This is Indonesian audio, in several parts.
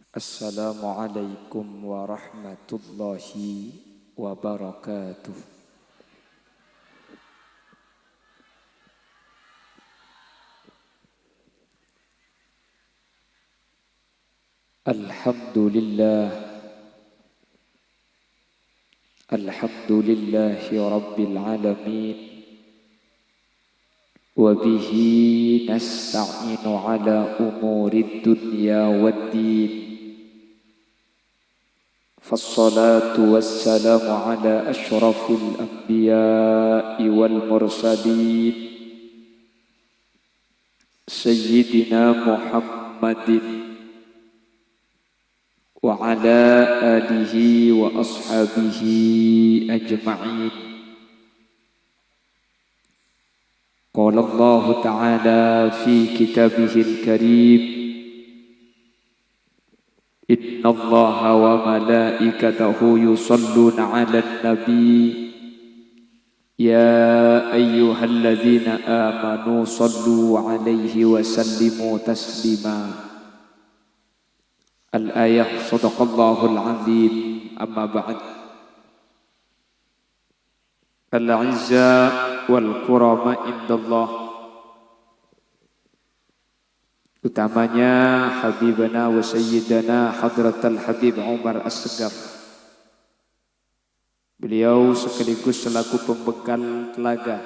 Assalamualaikum warahmatullahi wabarakatuh. Alhamdulillah, alhamdulillahi rabbil alamin. Wa bihi nasta'inu ala umurid dunya waddin. Fassalatu wassalamu ala ashrafil anbiya'i wal mursalin Sayyidina Muhammadin wa ala alihi wa ashabihi ajma'in. Qala Allah Ta'ala fi kitabihil karim, Inna Allaha wa malaikatahu yusalluna 'alan nabi ya ayyuhalladzina amanu sallu 'alaihi wa sallimu taslima. Al-ayah. Sadaqallahul azim. Amma ba'd. Al-'izza wal kurama indallah, utamanya Habibana wa Sayyidana Hadratal Habib Umar As-Segaf. Beliau sekaligus selaku pembekal telaga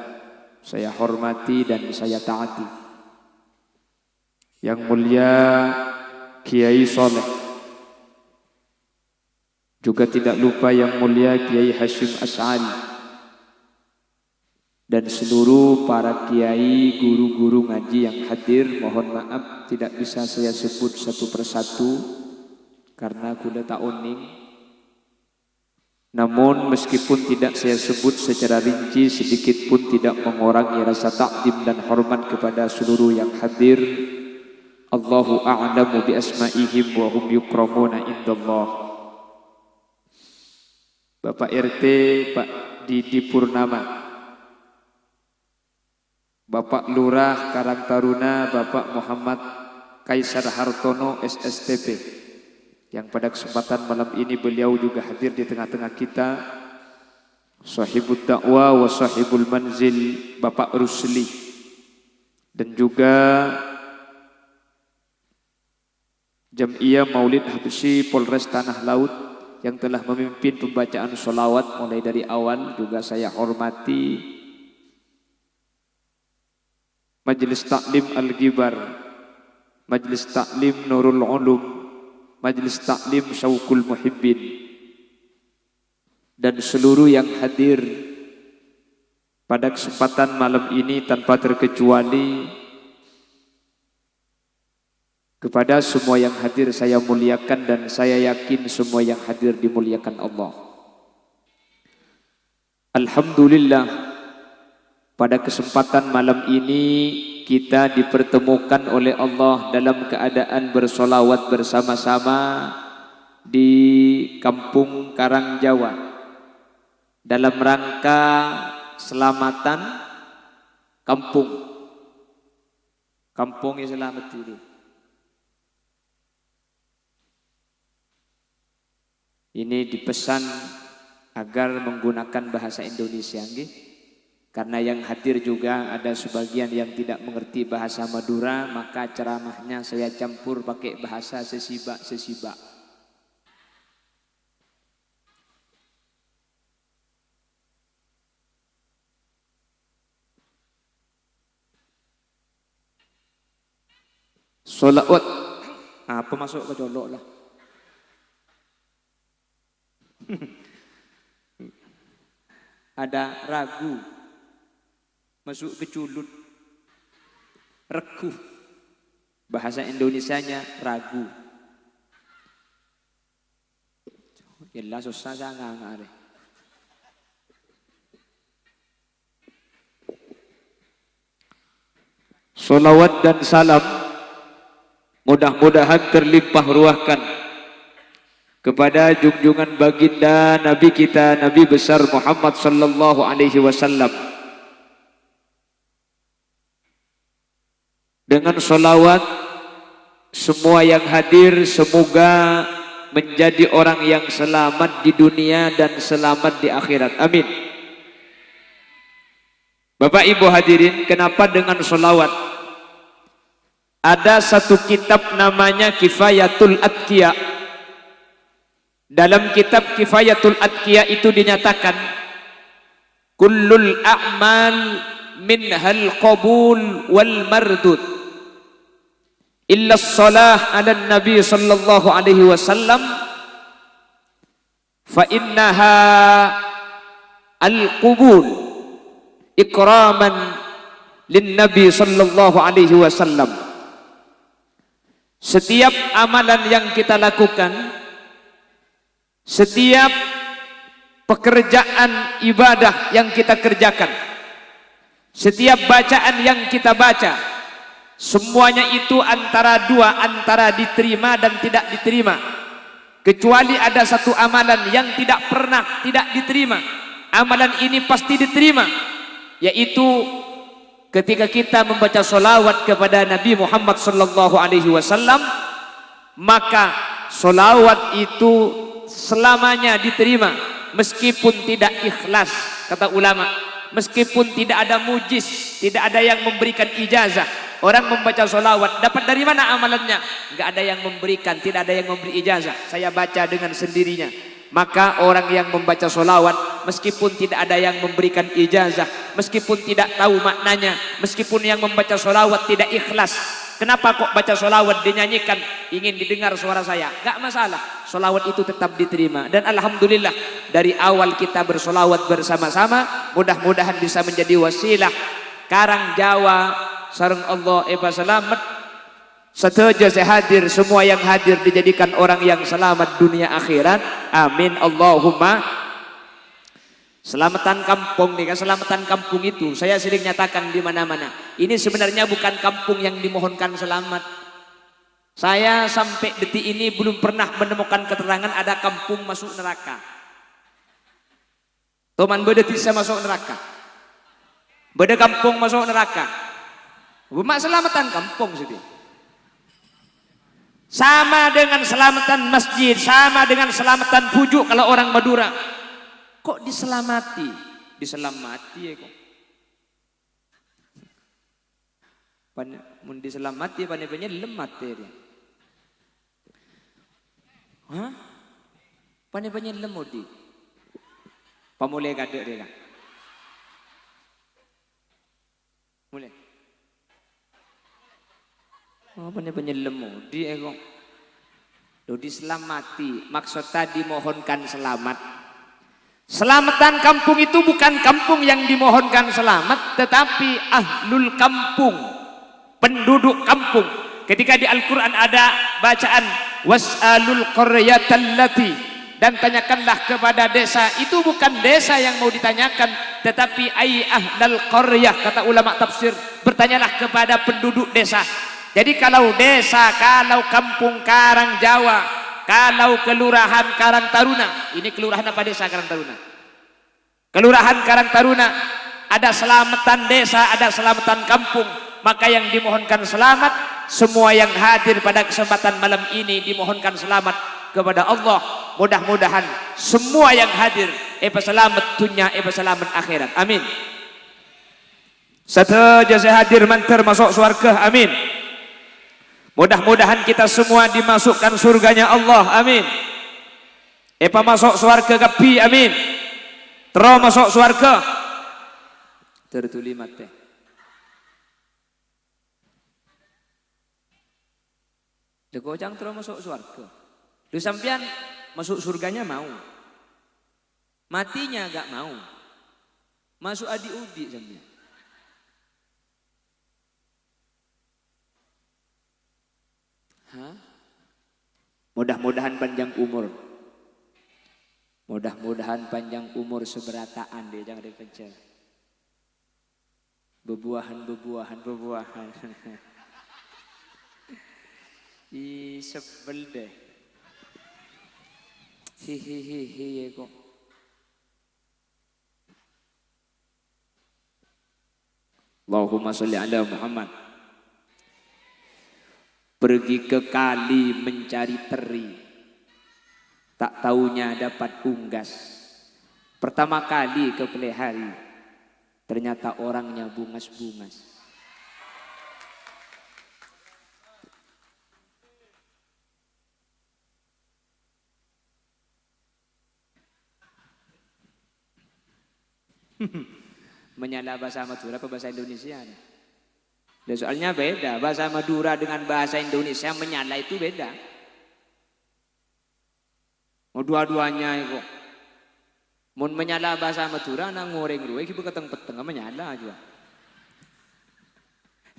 saya hormati dan saya taati. Yang mulia Kiai Soleh, juga tidak lupa yang mulia Kiai Hashim As'ali, dan seluruh para kiai, guru-guru ngaji yang hadir. Mohon maaf tidak bisa saya sebut satu persatu karena kuda tak oning. Namun meskipun tidak saya sebut secara rinci, sedikit pun tidak mengurangi rasa takdim dan hormat kepada seluruh yang hadir. Allahu a'lamu bi asma'ihim wa hum yukramuna indallah. Bapak RT Pak Didi Purnama, Bapak Lurah Karang Taruna, Bapak Muhammad Kaisar Hartono SSTP, yang pada kesempatan malam ini beliau juga hadir di tengah-tengah kita. Sahibul dakwah wa sahibul manzil Bapak Rusli, dan juga Jam'iyah Maulid Habsyi Polres Tanah Laut yang telah memimpin pembacaan sholawat mulai dari awal, juga saya hormati. Majelis Taklim Al-Ghibar, Majelis Taklim Nurul Ulum, Majelis Taklim Syauqul Muhibbin, dan seluruh yang hadir pada kesempatan malam ini tanpa terkecuali. Kepada semua yang hadir saya muliakan, dan saya yakin semua yang hadir dimuliakan Allah. Alhamdulillah, pada kesempatan malam ini kita dipertemukan oleh Allah dalam keadaan bersolawat bersama-sama di Kampung Karangjawa dalam rangka selamatan kampung. Kampung yang selamat itu. Ini dipesan agar menggunakan bahasa Indonesia, nggih. Karena yang hadir juga ada sebagian yang tidak mengerti bahasa Madura, maka ceramahnya saya campur pakai bahasa sesibak-sesibak. Sholawat. Apa masuk ke colok lah. Ada ragu, masuk ke culut, regu. Bahasa Indonesianya ragu. Yelah susah sangat. Salawat dan salam mudah-mudahan terlimpah ruahkan kepada junjungan baginda Nabi kita, Nabi besar Muhammad sallallahu alaihi wasallam. Dengan sholawat semua yang hadir semoga menjadi orang yang selamat di dunia dan selamat di akhirat. Amin. Bapak Ibu hadirin, kenapa dengan sholawat? Ada satu kitab namanya Kifayatul Atqiya. Dalam kitab Kifayatul Atqiya itu dinyatakan kullul a'mal minhal qabul wal mardud illa shalah ala nabi sallallahu alaihi wasallam fa innaha al-qubul ikraman lin nabi sallallahu alaihi wasallam. Setiap amalan yang kita lakukan, setiap pekerjaan ibadah yang kita kerjakan, setiap bacaan yang kita baca, semuanya itu antara dua, antara diterima dan tidak diterima. Kecuali ada satu amalan yang tidak pernah tidak diterima. Amalan ini pasti diterima, yaitu ketika kita membaca sholawat kepada Nabi Muhammad sallallahu alaihi wasallam, maka sholawat itu selamanya diterima meskipun tidak ikhlas, kata ulama. Meskipun tidak ada mujiz, tidak ada yang memberikan ijazah. Orang membaca sholawat, dapat dari mana amalannya? Enggak ada yang memberikan, tidak ada yang memberi ijazah. Saya baca dengan sendirinya. Maka orang yang membaca sholawat, meskipun tidak ada yang memberikan ijazah, meskipun tidak tahu maknanya, meskipun yang membaca sholawat tidak ikhlas, kenapa kok baca sholawat dinyanyikan, ingin didengar suara saya? Enggak masalah, sholawat itu tetap diterima. Dan alhamdulillah dari awal kita bersolawat bersama-sama, mudah-mudahan bisa menjadi wasilah Karang Jawa sareng Allah eba selamat. Setuju saya hadir, semua yang hadir dijadikan orang yang selamat dunia akhirat. Amin Allahumma. Selamatan kampung nih kan, selamatan kampung itu saya sering nyatakan di mana-mana. Ini sebenarnya bukan kampung yang dimohonkan selamat. Saya sampai detik ini belum pernah menemukan keterangan ada kampung masuk neraka. Teman beda bisa masuk neraka. Beda kampung masuk neraka. Bukan selamatan kampung sedih. Sama dengan selamatan masjid, sama dengan selamatan pujuk kalau orang Madura. Kok diselamati? Diselamati ya kok. Mun diselamati pane-pane lemat ya. Hah? Pane-pane lemudi. Pamulai gade dia kan. Mulai. Oh, pane-pane lemudi ya kok. Lo diselamati, maksudnya dimohonkan selamat. Selamatan kampung itu bukan kampung yang dimohonkan selamat, tetapi ahlul kampung, penduduk kampung. Ketika di Al-Quran ada bacaan was'alul qaryatallati, dan tanyakanlah kepada desa, itu bukan desa yang mau ditanyakan, tetapi ai ahlal qaryah, kata ulama tafsir, bertanyalah kepada penduduk desa. Jadi kalau desa, kalau kampung Karang Jawa, kalau kelurahan Karang Taruna, ini kelurahan apa desa Karang Taruna? Kelurahan Karang Taruna, ada selamatan desa, ada selamatan kampung, maka yang dimohonkan selamat, semua yang hadir pada kesempatan malam ini dimohonkan selamat kepada Allah. Mudah-mudahan semua yang hadir selamat dunia, selamat akhirat. Amin. Setuju saya hadir mantar masuk surga. Amin. Mudah-mudahan kita semua dimasukkan surganya Allah. Amin. Masuk surga kapi. Amin. Terus masuk surga. Tertuli mate. Degojang terus masuk surga. Lu sampean masuk surganya mau. Matinya gak mau. Masuk adi-udi sampean. Hah? Mudah-mudahan panjang umur. Mudah-mudahan panjang umur seberataan dia, jangan dipencet. Bebuahan. Ih, sebel deh. Hihihi kok. Allahumma sholli ala Muhammad. pergi ke kali mencari teri. Tak taunya dapat unggas. Pertama kali ke pelihari, ternyata orangnya bungas-bungas. Menyala bahasa Madura apa bahasa Indonesia? Dan soalnya beda, bahasa Madura dengan bahasa Indonesia menyala itu beda. Oh, dua-duanya itu. Mun menyala bahasa Madura nang ngoreng ruwe ki peteng-peteng menyala aja.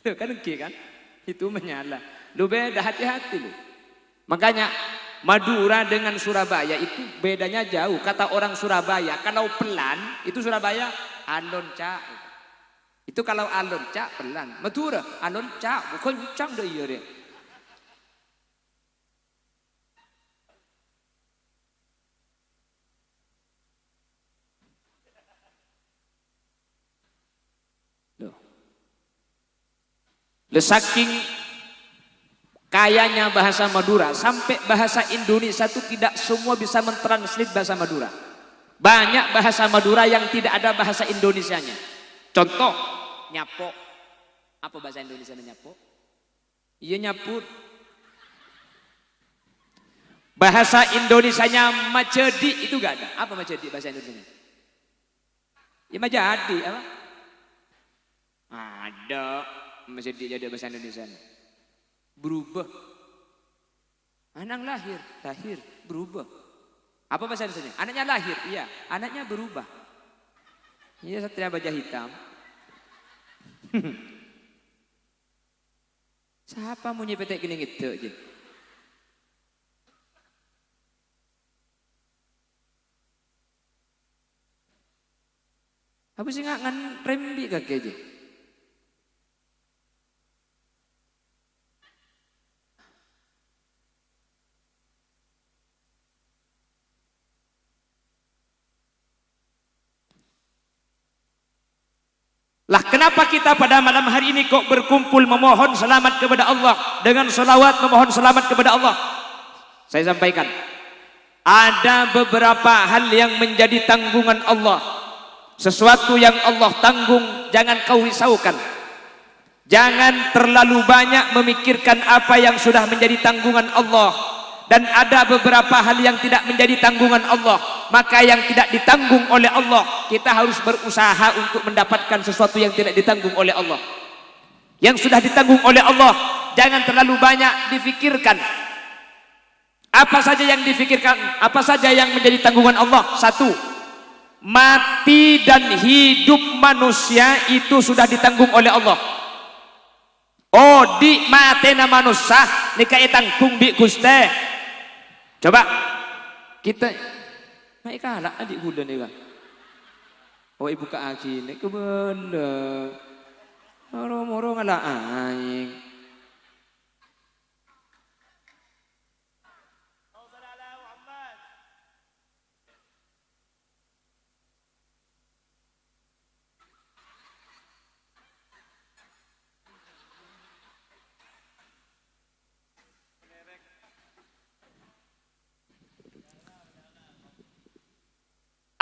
Loh kan kan? Itu menyala. Lu beda, hati-hati lu. Makanya Madura dengan Surabaya itu bedanya jauh. Kata orang Surabaya, kalau pelan itu Surabaya alon cak. Itu kalau alon cak pelan. Madura alon cak bukan kencang deh iya deh. Saking kayanya bahasa Madura sampai bahasa Indonesia itu tidak semua bisa mentranslate bahasa Madura. Banyak bahasa Madura yang tidak ada bahasa Indonesianya. Contoh nyapo. Apa bahasa Indonesia nyapo? Iya nyaput. Bahasa Indonesianya macedi itu gak ada. Apa macedi bahasa Indonesianya? Ya majadi apa? Ada. Macedi jadi bahasa Indonesia. Berubah. Anak lahir, berubah. Apa bahasa Indonesia? Anaknya lahir, iya. Anaknya berubah. Iya, Satria Baja Hitam. Siapa mau nyepetek gini gitu aja? Apa sih nggak ngan rembi kaki aja? Lah kenapa kita pada malam hari ini kok berkumpul memohon selamat kepada Allah dengan selawat memohon selamat kepada Allah? Saya sampaikan, ada beberapa hal yang menjadi tanggungan Allah. Sesuatu yang Allah tanggung jangan kau risaukan. Jangan terlalu banyak memikirkan apa yang sudah menjadi tanggungan Allah. Dan ada beberapa hal yang tidak menjadi tanggungan Allah. Maka yang tidak ditanggung oleh Allah, kita harus berusaha untuk mendapatkan sesuatu yang tidak ditanggung oleh Allah. Yang sudah ditanggung oleh Allah, jangan terlalu banyak difikirkan. Apa saja yang difikirkan, apa saja yang menjadi tanggungan Allah? Satu, mati dan hidup manusia itu sudah ditanggung oleh Allah. Oh, di matena manusia nikai tanggung bi Guste. Coba kita naik kalah adik kuda nih kan. Oh ibu ke aki nih kebenar. Moro-moro ngalah aing.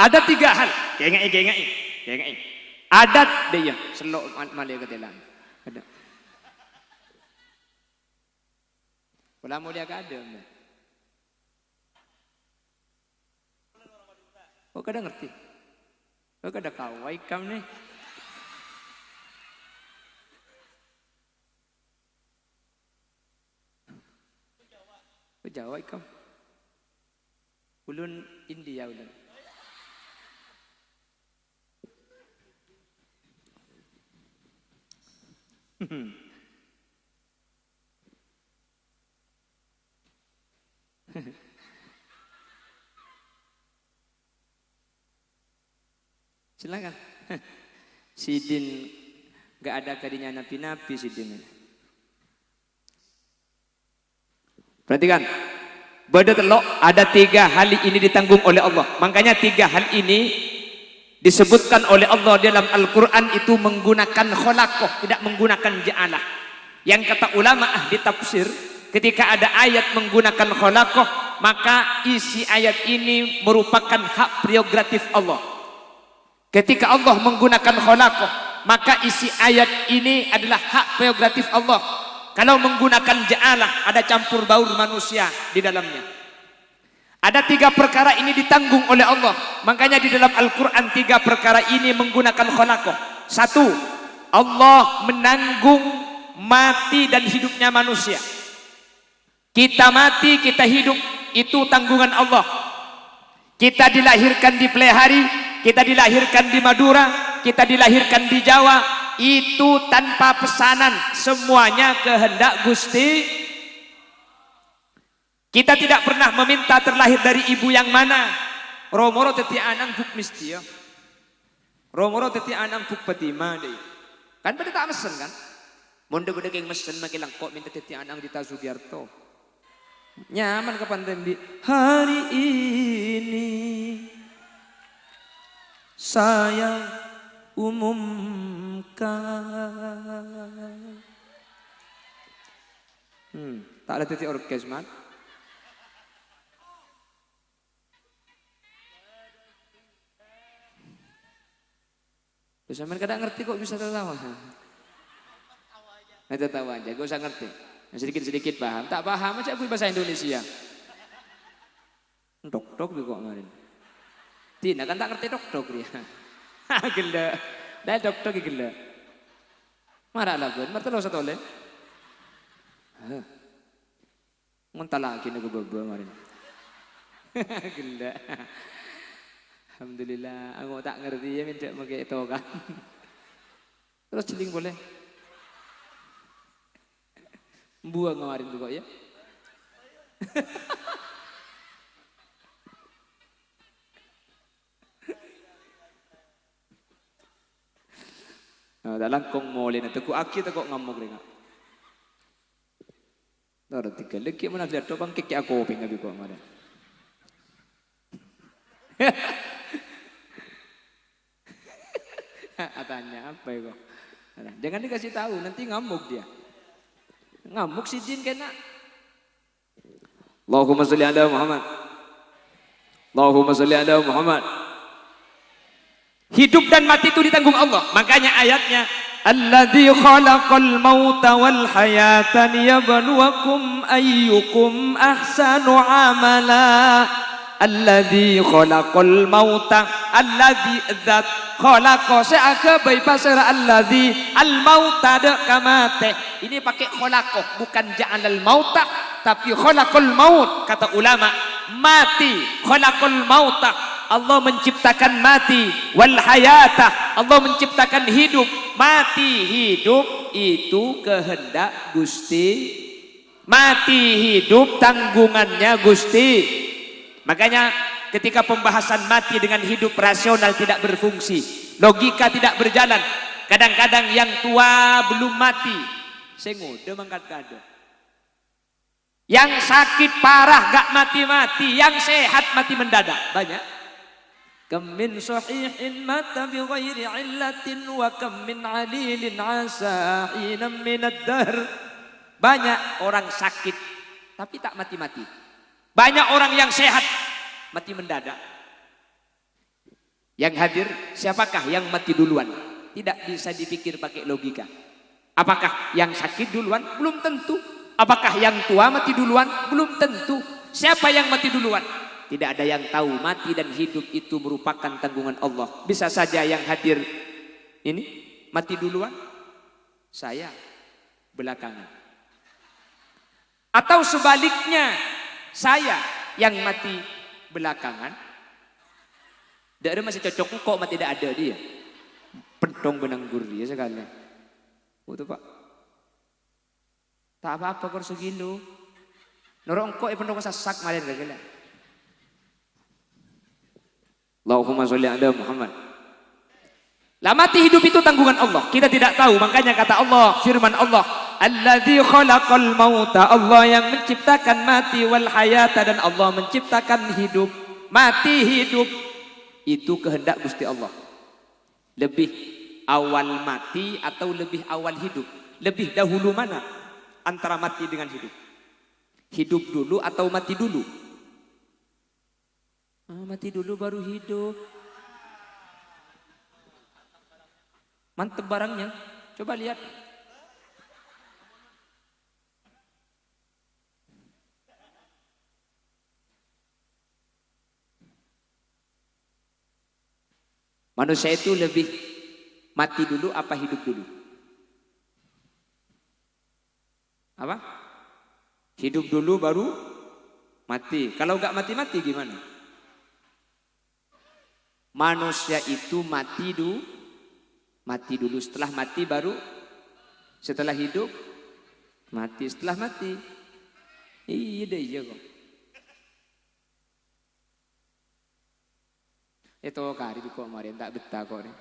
Ada tiga hal, kengai. Adat dia, selok malia ketelan. Ada. Kalau mau dia ada. Oh kada ngerti. Oh kada kawai kam nih. Oh Jawa kam. Ulun India ulun. Silakan. Sidin gak ada kadinya napi-napi sidin. Perhatikan. Bedelok ada tiga hal ini ditanggung oleh Allah. Makanya tiga hal ini disebutkan oleh Allah dalam Al-Quran itu menggunakan kholaqoh, tidak menggunakan ja'alah. Yang kata ulama ahli tafsir, Ketika ada ayat menggunakan khalaqah, maka isi ayat ini merupakan hak prerogatif Allah. Ketika Allah menggunakan khalaqah, maka isi ayat ini adalah hak prerogatif Allah. Kalau menggunakan ja'alah, ada campur baur manusia di dalamnya. Ada 3 perkara ini ditanggung oleh Allah. Makanya di dalam Al-Quran 3 perkara ini menggunakan khalaqah. 1, Allah menanggung mati dan hidupnya manusia. Kita mati, kita hidup, itu tanggungan Allah. Kita dilahirkan di Plehari, kita dilahirkan di Madura, kita dilahirkan di Jawa, itu tanpa pesanan, semuanya kehendak Gusti. Kita tidak pernah meminta terlahir dari ibu yang mana. Romoro teti anang buk misti ya. Romoro teti anang buk patima deh. Kan pada tak mesen kan? Monde gede keng mesen makilang kok minta teti anang di Tazugiarto. Nyaman kapan tembi. Hari ini saya umumkan. Tak ada titik orkes man. Bisa main kadang ngerti kok bisa tertawa. Nah, tertawa aja, gak usah ngerti. Sedikit-sedikit paham. Tak paham aja aku bahasa Indonesia. Dok-dok kok kemarin. Tina kan tak ngerti dok-dok dia. Gila. Dah dok-dok gila. Marah lah gue. Marah terus atau le? Muntah lagi nih gue berdua kemarin. Gila. Alhamdulillah. Aku tak ngerti ya minta pakai itu kan. Terus celing boleh? Buang kemarin tuh kok ya. Nah, dalam kong molin itu ku aki tak kok ngamuk ringa. Tar tiga lagi mana lihat tu bang kiki aku pinggir kok kemarin. Tanya apa ya kok? Jangan dikasih tahu nanti ngamuk dia. Ngamuk si jin kena. Allahumma sholli ala Muhammad. Allahumma sholli ala Muhammad. Hidup dan mati itu ditanggung Allah. Makanya ayatnya alladzi khalaqal mauta wal hayata liyabluwakum ayyukum ahsanu amala. Alladzi khalaqal mauta alladzi dzat khalaqa seaka baipasara alladzi al mauta de kamate. Ini pakai khalaqah bukan ja'alal mauta tapi khalaqal maut kata ulama. Mati khalaqal mauta, Allah menciptakan mati, wal hayata, Allah menciptakan hidup. Mati hidup itu kehendak Gusti. Mati hidup tanggungannya Gusti. Makanya ketika pembahasan mati dengan hidup rasional tidak berfungsi, logika tidak berjalan. Kadang-kadang yang tua belum mati, saya ngode mangkat kado. Yang sakit parah gak mati-mati, yang sehat mati mendadak. Banyak. Kam min sahihin mata bi ghairi illatin wa kam min alilin asa hinam min ad-dahr. Banyak orang sakit tapi tak mati-mati. Banyak orang yang sehat mati mendadak. Yang hadir siapakah yang mati duluan? Tidak bisa dipikir pakai logika. Apakah yang sakit duluan? Belum tentu. Apakah yang tua mati duluan? Belum tentu. Siapa yang mati duluan? Tidak ada yang tahu. Mati dan hidup itu merupakan tanggungan Allah. Bisa saja yang hadir ini mati duluan, saya belakangan. Atau sebaliknya, saya yang mati belakangan. Tidak ada masih cocok kok mati tidak ada dia. Pentong benang gurih ya sekali. Betul Pak. Tak apa-apa kor segilo. Norong kok pendong sasak malin gagala. Allahumma sholli ala Muhammad. Lah mati hidup itu tanggungan Allah. Kita tidak tahu, makanya kata Allah, firman Allah, alladzi khalaqal mauta, Allah yang menciptakan mati wal hayata, dan Allah menciptakan hidup. Mati hidup itu kehendak Gusti Allah. Lebih awal mati atau lebih awal hidup? Lebih dahulu mana antara mati dengan hidup? Hidup dulu atau mati dulu? Mati dulu baru hidup. Mantep barangnya. Coba lihat. Manusia itu lebih mati dulu apa hidup dulu? Apa? Hidup dulu baru mati. Kalau nggak mati-mati gimana? Manusia itu mati dulu. Setelah mati baru, setelah hidup mati. Setelah mati, iya kok. Itu kari di kok kemarin tak betah kok nih.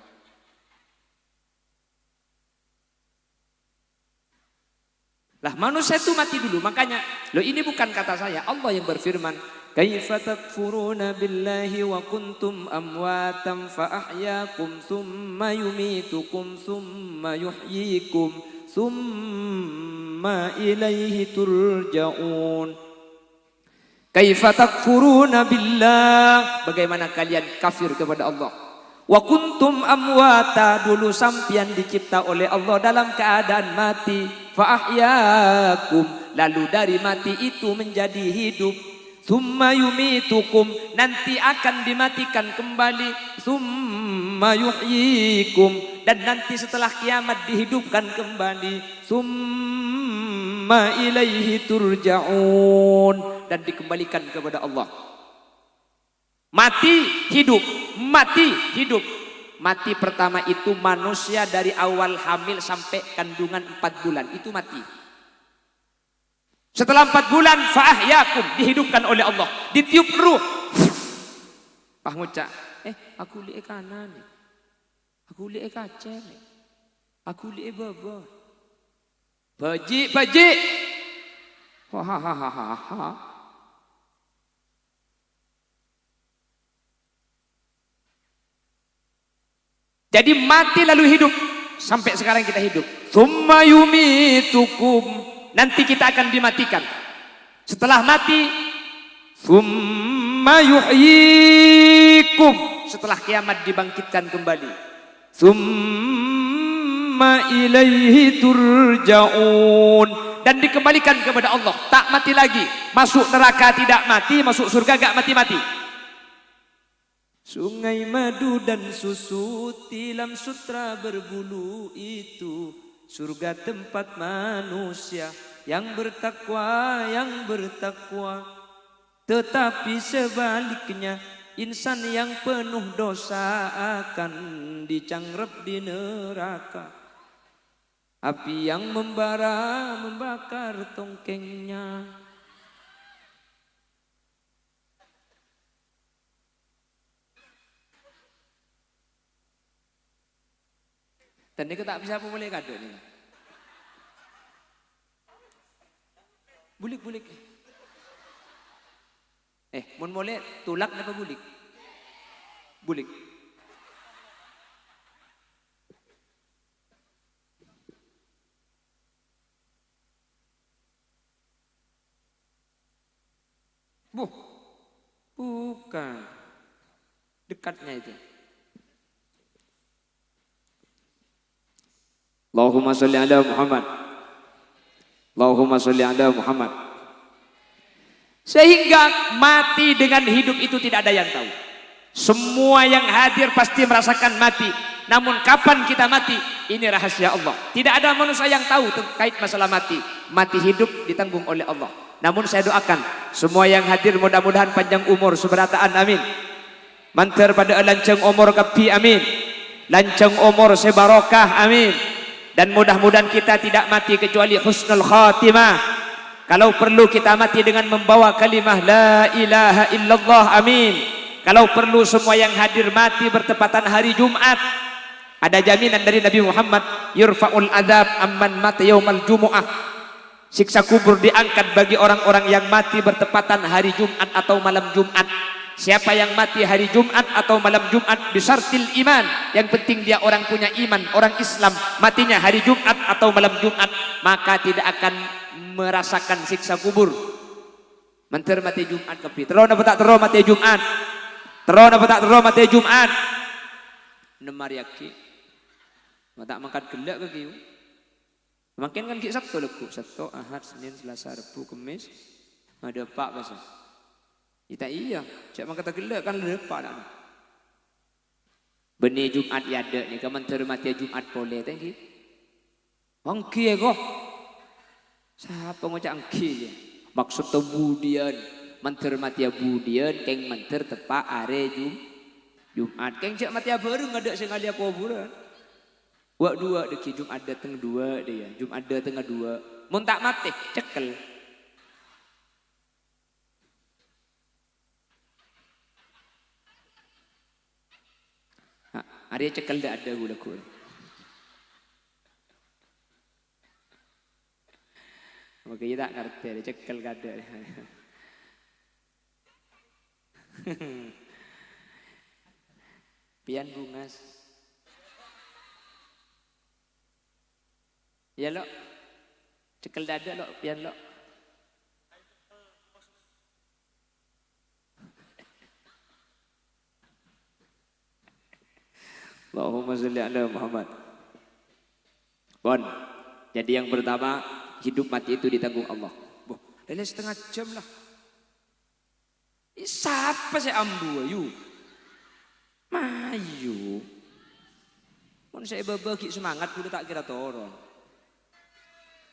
Lah manusia itu mati dulu, makanya loh ini bukan kata saya, Allah yang berfirman, kaifa takfuruna billahi wa kuntum amwatan fa ahyaakum thumma yumitukum thumma yuhyikum thumma ilaihi turja'un. Kaifa takfuruna billah, bagaimana kalian kafir kepada Allah. Wa kuntum amwata, dulu sampian dicipta oleh Allah dalam keadaan mati. Fa ahyaakum, lalu dari mati itu menjadi hidup. Tsumma yumitukum, nanti akan dimatikan kembali. Tsumma yuhyikum, dan nanti setelah kiamat dihidupkan kembali. Tsumma ilaihi turja'un, dan dikembalikan kepada Allah. Mati, hidup, mati, hidup. Mati pertama itu manusia dari awal hamil sampai kandungan 4 bulan, itu mati. Setelah 4 bulan, fa'ahyakum, dihidupkan oleh Allah. Ditiup ruh. Pak ngucap, aku lihat kanan, aku lihat kaca, aku lihat baba. Baji. Hahaha. Jadi mati lalu hidup. Sampai sekarang kita hidup. Tsumma yumitukum, nanti kita akan dimatikan. Setelah mati, tsumma yuhyikum, setelah kiamat dibangkitkan kembali. Tsumma ilaihi turja'un, dan dikembalikan kepada Allah. Tak mati lagi. Masuk neraka tidak mati, masuk surga gak mati-mati. Sungai madu dan susu, tilam sutra berbulu, itu surga tempat manusia yang bertakwa, Tetapi sebaliknya, insan yang penuh dosa akan dicangkrep di neraka. Api yang membara membakar tongkengnya. Dan ini tak bisa boleh kado nih. Bulik. Mun boleh tulak apa bulik? Bulik. Bukan. Dekatnya itu. Allahumma sholli ala Muhammad. Allahumma sholli ala Muhammad. Sehingga mati dengan hidup itu tidak ada yang tahu. Semua yang hadir pasti merasakan mati. Namun kapan kita mati, ini rahasia Allah. Tidak ada manusia yang tahu terkait masalah mati. Mati hidup ditanggung oleh Allah. Namun saya doakan semua yang hadir mudah-mudahan panjang umur seberataan, amin. Mantar pada lanceng umur kepi, amin. Lanceng umur sebarokah, amin. Dan mudah-mudahan kita tidak mati kecuali husnul khatimah. Kalau perlu kita mati dengan membawa kalimah la ilaha illallah, amin. Kalau perlu semua yang hadir mati bertepatan hari Jumat. Ada jaminan dari Nabi Muhammad, yurfa'ul adzab amman mata yaumal jumu'ah. Siksa kubur diangkat bagi orang-orang yang mati bertepatan hari Jumat atau malam Jumat. Siapa yang mati hari Jumat atau malam Jumat bisartil iman, yang penting dia orang punya iman, orang Islam, matinya hari Jumat atau malam Jumat, maka tidak akan merasakan siksa kubur. Menter mati Jumat kepi. Terus apa tak terus mati Jumat? Terus apa tak terus mati Jumat? Nemar yaki. Tak makan gelak ke kiu. Makin kan ki Sabtu leku. Sabtu, Ahad, Senin, Selasa, Rabu, Kamis. Ada pak bahasa. Kita iya. Cak makan tak gelak kan ada pak nak. Benih Jumat ya ada ni. Kamu menter mati Jumat boleh tadi. Angki ya kok. Siapa ngocak angki je. Maksud budian, menter mati budian, keng menter tepak are Jumat. Keng cak mati bareng ada sengali apa bulan. Wak dua deki Jumat datang dua dia, Jumat datang dua. Mun tak mati cekel. Hari cekel dah ada gula gula. Oke, kita tak ngerti, ada cekel gak ada. Pian bungas. Ya lo, cekel dada lo, pian lo. Allahumma sholli ala Muhammad. Bon, jadi yang pertama, hidup mati itu ditanggung Allah. Boh, lele setengah jam lah. Siapa saya ambu ayu? Mayu. Mun saya berbagi semangat udah tak kira turun.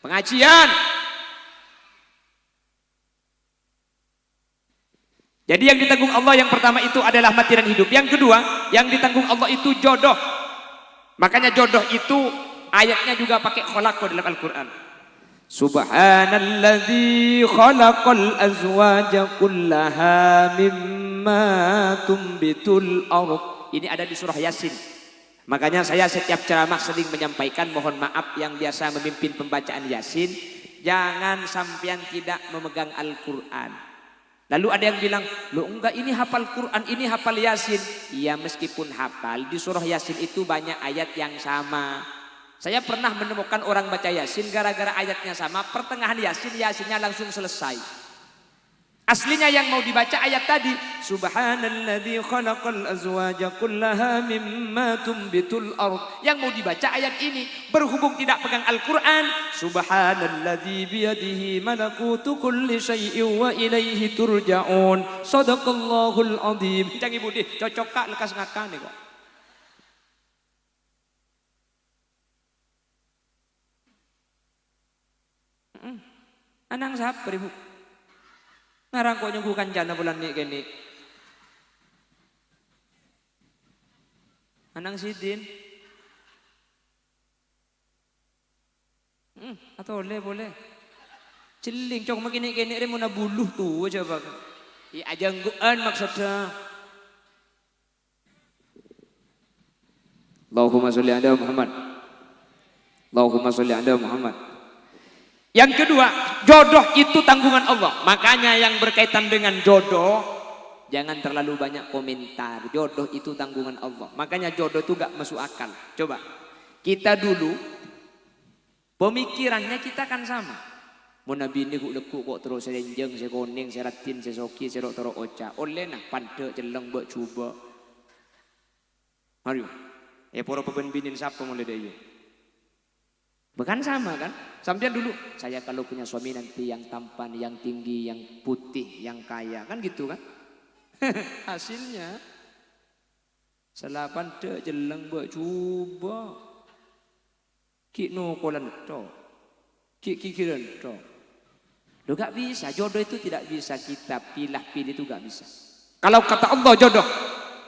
Pengajian. Jadi yang ditanggung Allah yang pertama itu adalah mati dan hidup. Yang kedua, yang ditanggung Allah itu jodoh. Makanya jodoh itu ayatnya juga pakai kholaqo dalam Al-Quran. Subhanalladzi khalaqal azwaja kullaha mimma tumbitul ardh. Ini ada di surah Yasin. Makanya saya setiap ceramah sering menyampaikan, mohon maaf yang biasa memimpin pembacaan Yasin, jangan sampean tidak memegang Al-Quran. Lalu ada yang bilang, lo enggak ini hafal Quran, ini hafal Yasin. Iya meskipun hafal, di surah Yasin itu banyak ayat yang sama. Saya pernah menemukan orang baca Yasin gara-gara ayatnya sama, pertengahan Yasinnya langsung selesai. Aslinya yang mau dibaca ayat tadi, Subhanalladzi khalaqal azwaja kullaha mimma tumbitul ardh. Yang mau dibaca ayat ini, berhubung tidak pegang Al-Quran, Subhanalladzi biyadihi malakutu kulli syai'in wa ilaihi turja'un. Shadaqallahul azim. Jangan ibu di cocok kak lekas ngakane kok. Anang siapa ibu? Ngarang kok nyunggukan jana bulan ni gini. Anang sidin. Atau boleh. Celing cok magini gini re muna buluh tu coba. I ajangguan maksudnya. Allahumma sholli ala Muhammad. Allahumma sholli ala Muhammad. Yang kedua, jodoh itu tanggungan Allah. Makanya yang berkaitan dengan jodoh, jangan terlalu banyak komentar. Jodoh itu tanggungan Allah. Makanya jodoh itu gak masuk akal. Coba, kita dulu, pemikirannya kita kan sama. Mau nabi ini leku kok terus serenjeng, sekoning, seratin, sesoki, serok terok oca. Oleh nah, pada jeleng buat coba. Mari, poro pembinin siapa mulai dari bukan sama kan? Sampean dulu, saya kalau punya suami nanti yang tampan, yang tinggi, yang putih, yang kaya. Kan gitu kan? Hasilnya, selapan dek jeleng buat coba. Ki no kolan to. Ki kikiran to. Lo gak bisa, jodoh itu tidak bisa kita pilih itu gak bisa. Kalau kata Allah jodoh,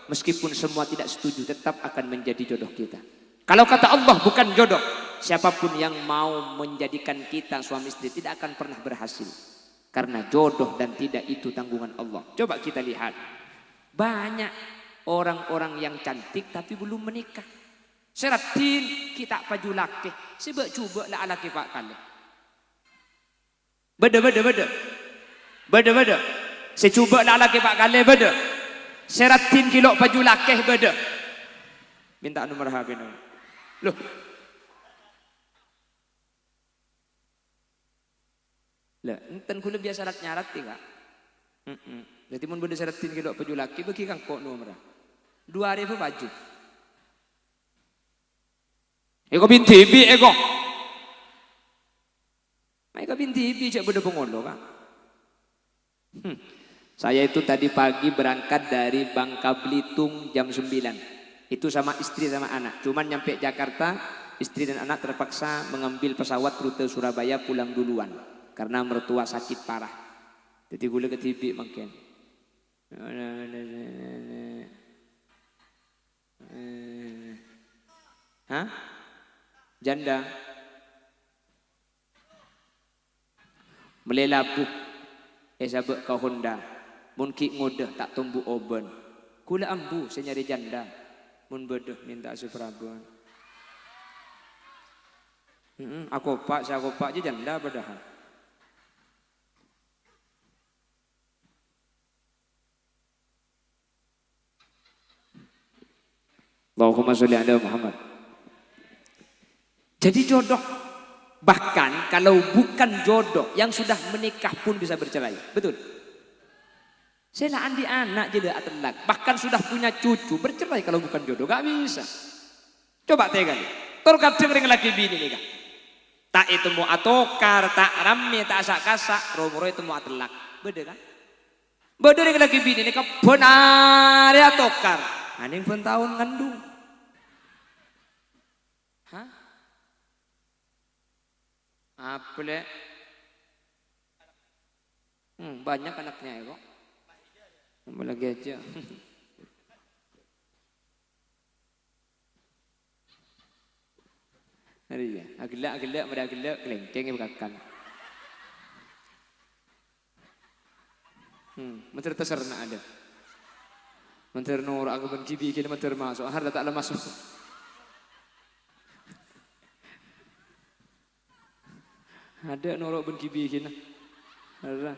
meskipun semua tidak setuju tetap akan menjadi jodoh kita. Kalau kata Allah bukan jodoh, siapapun yang mau menjadikan kita suami istri tidak akan pernah berhasil. Karena jodoh dan tidak itu tanggungan Allah. Coba kita lihat. Banyak orang-orang yang cantik tapi belum menikah. Seratin kita paju laki. Sebab cuba lah laki pak kali. Beda. Saya cuba lah laki pak kali beda. Seratin kilo paju laki beda. Minta nomor HP no. Loh. Lah, enten kula biasa syarat nyarat tidak. Jadi mun benda seratin kedok peju laki bagi kang kok nomor. 2 hari apa baju. Eko binti bi eko. Eko binti bi cak benda pengolo kan. Saya itu tadi pagi berangkat dari Bangka Belitung jam 9. Itu sama istri sama anak. Cuman nyampe Jakarta, istri dan anak terpaksa mengambil pesawat rute Surabaya pulang duluan. Karena mertua sakit parah. Jadi gue ke TV makin. Hah? Janda. Melelabuh. Sabek ke Honda. Mun ki ngodah tak tumbuh oben. Kula ambu saya nyari janda. Mun bedeh minta suprabon. Aku pak, saya kopak aja janda padahal. Allahumma sholli ala Muhammad. Jadi jodoh, bahkan kalau bukan jodoh yang sudah menikah pun bisa bercerai, betul? Saya andi anak jadi atelak, bahkan sudah punya cucu bercerai kalau bukan jodoh, gak bisa. Coba tegal, terkadang ring lagi bini nih kan. Tak itu mau atokar, tak rame, tak asak-asak, romoro itu mau atelak, beda kan? Beda ring lagi bini nih kan benar ya atokar, anjing pun tahun ngandung. Hah? Apa le? Banyak anaknya ya kok. Tambah lagi aja. Hari ya, agak-agak pada agak kelengkeng ya bukan. Menteri terserna ada. Menteri nur aku benci bikin menteri masuk, harga tak lemas masuk. Ada norok benci bikin. Ada.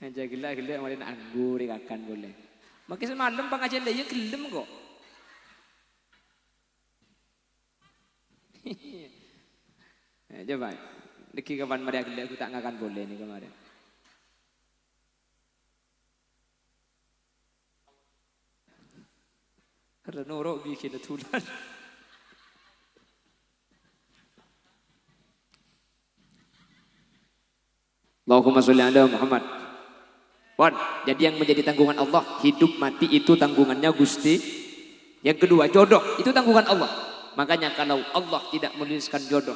Aja gila-gila malin anggur akan boleh. Makin semalam pengajian dia gelem kok. Coba, deki kapan mari gila aku tak ngakan boleh nih kemarin. Karena norok bikin tulan. Allahumma sholli ala Muhammad. Wan, jadi yang menjadi tanggungan Allah, hidup mati itu tanggungannya Gusti. Yang kedua, jodoh itu tanggungan Allah. Makanya kalau Allah tidak menuliskan jodoh,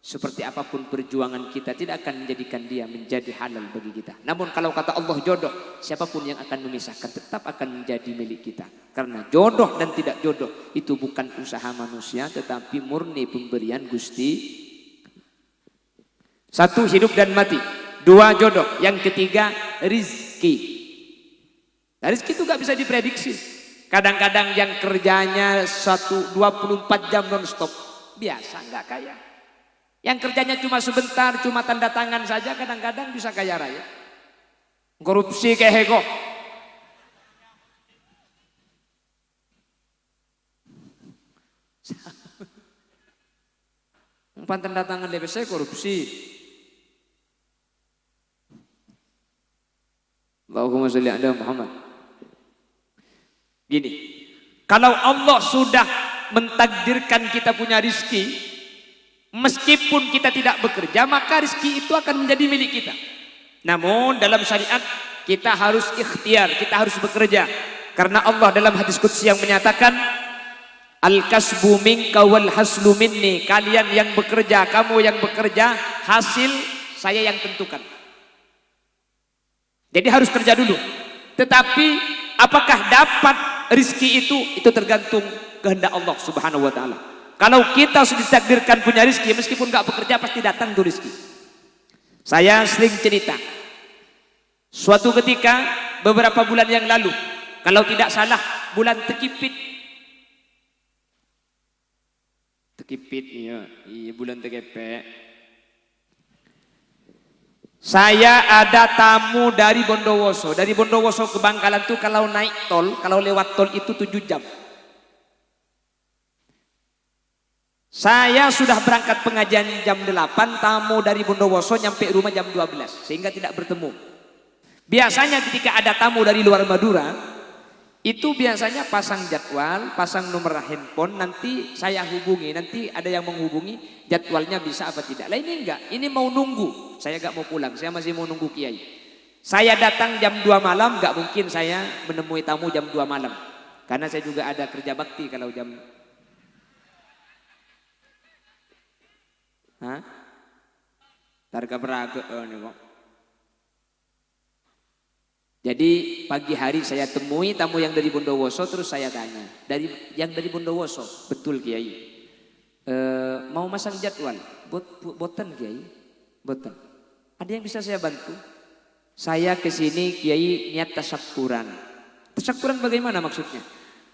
seperti apapun perjuangan kita tidak akan menjadikan dia menjadi halal bagi kita. Namun kalau kata Allah jodoh, siapapun yang akan memisahkan tetap akan menjadi milik kita. Karena jodoh dan tidak jodoh itu bukan usaha manusia, tetapi murni pemberian Gusti. 1 hidup dan mati, 2 jodoh, yang ketiga rizki. Nah, rizki itu gak bisa diprediksi. Kadang-kadang yang kerjanya 24 jam non-stop biasa gak kaya. Yang kerjanya cuma sebentar, cuma tanda tangan saja kadang-kadang bisa kaya raya. Korupsi kayak hego. Umpan tanda tangan lebih saya korupsi. Allahumma sholli ala Muhammad. Gini, kalau Allah sudah mentakdirkan kita punya rizki, meskipun kita tidak bekerja, maka rizki itu akan menjadi milik kita. Namun dalam syariat kita harus ikhtiar, kita harus bekerja. Karena Allah dalam hadis qudsi yang menyatakan, Al-kasbu minka wal haslu minni. Kalian yang bekerja, kamu yang bekerja, hasil saya yang tentukan. Jadi harus kerja dulu. Tetapi apakah dapat rizki itu tergantung kehendak Allah Subhanahu wa taala. Kalau kita sudah ditakdirkan punya rizki, meskipun gak bekerja pasti datang tuh rizki. Saya sering cerita. Suatu ketika beberapa bulan yang lalu, kalau tidak salah bulan Tekipit. Iya bulan Tekepek. Saya ada tamu dari Bondowoso. Dari Bondowoso ke Bangkalan tuh kalau naik tol, kalau lewat tol itu 7 jam. Saya sudah berangkat pengajian jam 8, tamu dari Bondowoso nyampe rumah jam 12, sehingga tidak bertemu. Biasanya ketika ada tamu dari luar Madura, itu biasanya pasang jadwal, pasang nomor handphone, nanti saya hubungi, nanti ada yang menghubungi, jadwalnya bisa apa tidak. Lah ini enggak, ini mau nunggu, saya enggak mau pulang, saya masih mau nunggu Kiai. Saya datang jam 2 malam, enggak mungkin saya menemui tamu jam 2 malam. Karena saya juga ada kerja bakti kalau jam... Hah? Targa beraga nih kok. Jadi pagi hari saya temui tamu yang dari Bondowoso, terus saya tanya, yang dari Bondowoso, betul Kiai, mau masang jadwal, boten Kiai, boten. Ada yang bisa saya bantu? Saya kesini Kiai niat tasyakuran. Tasyakuran bagaimana maksudnya?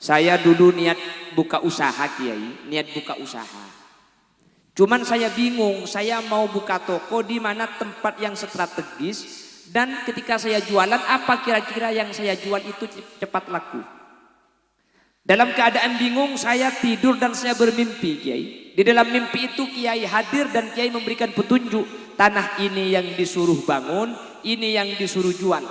Saya dulu niat buka usaha Kiai, niat buka usaha. Cuman saya bingung, saya mau buka toko di mana tempat yang strategis, dan ketika saya jualan apa kira-kira yang saya jual itu cepat laku. Dalam keadaan bingung saya tidur dan saya bermimpi Kiai. Di dalam mimpi itu Kiai hadir dan Kiai memberikan petunjuk, tanah ini yang disuruh bangun, ini yang disuruh jual.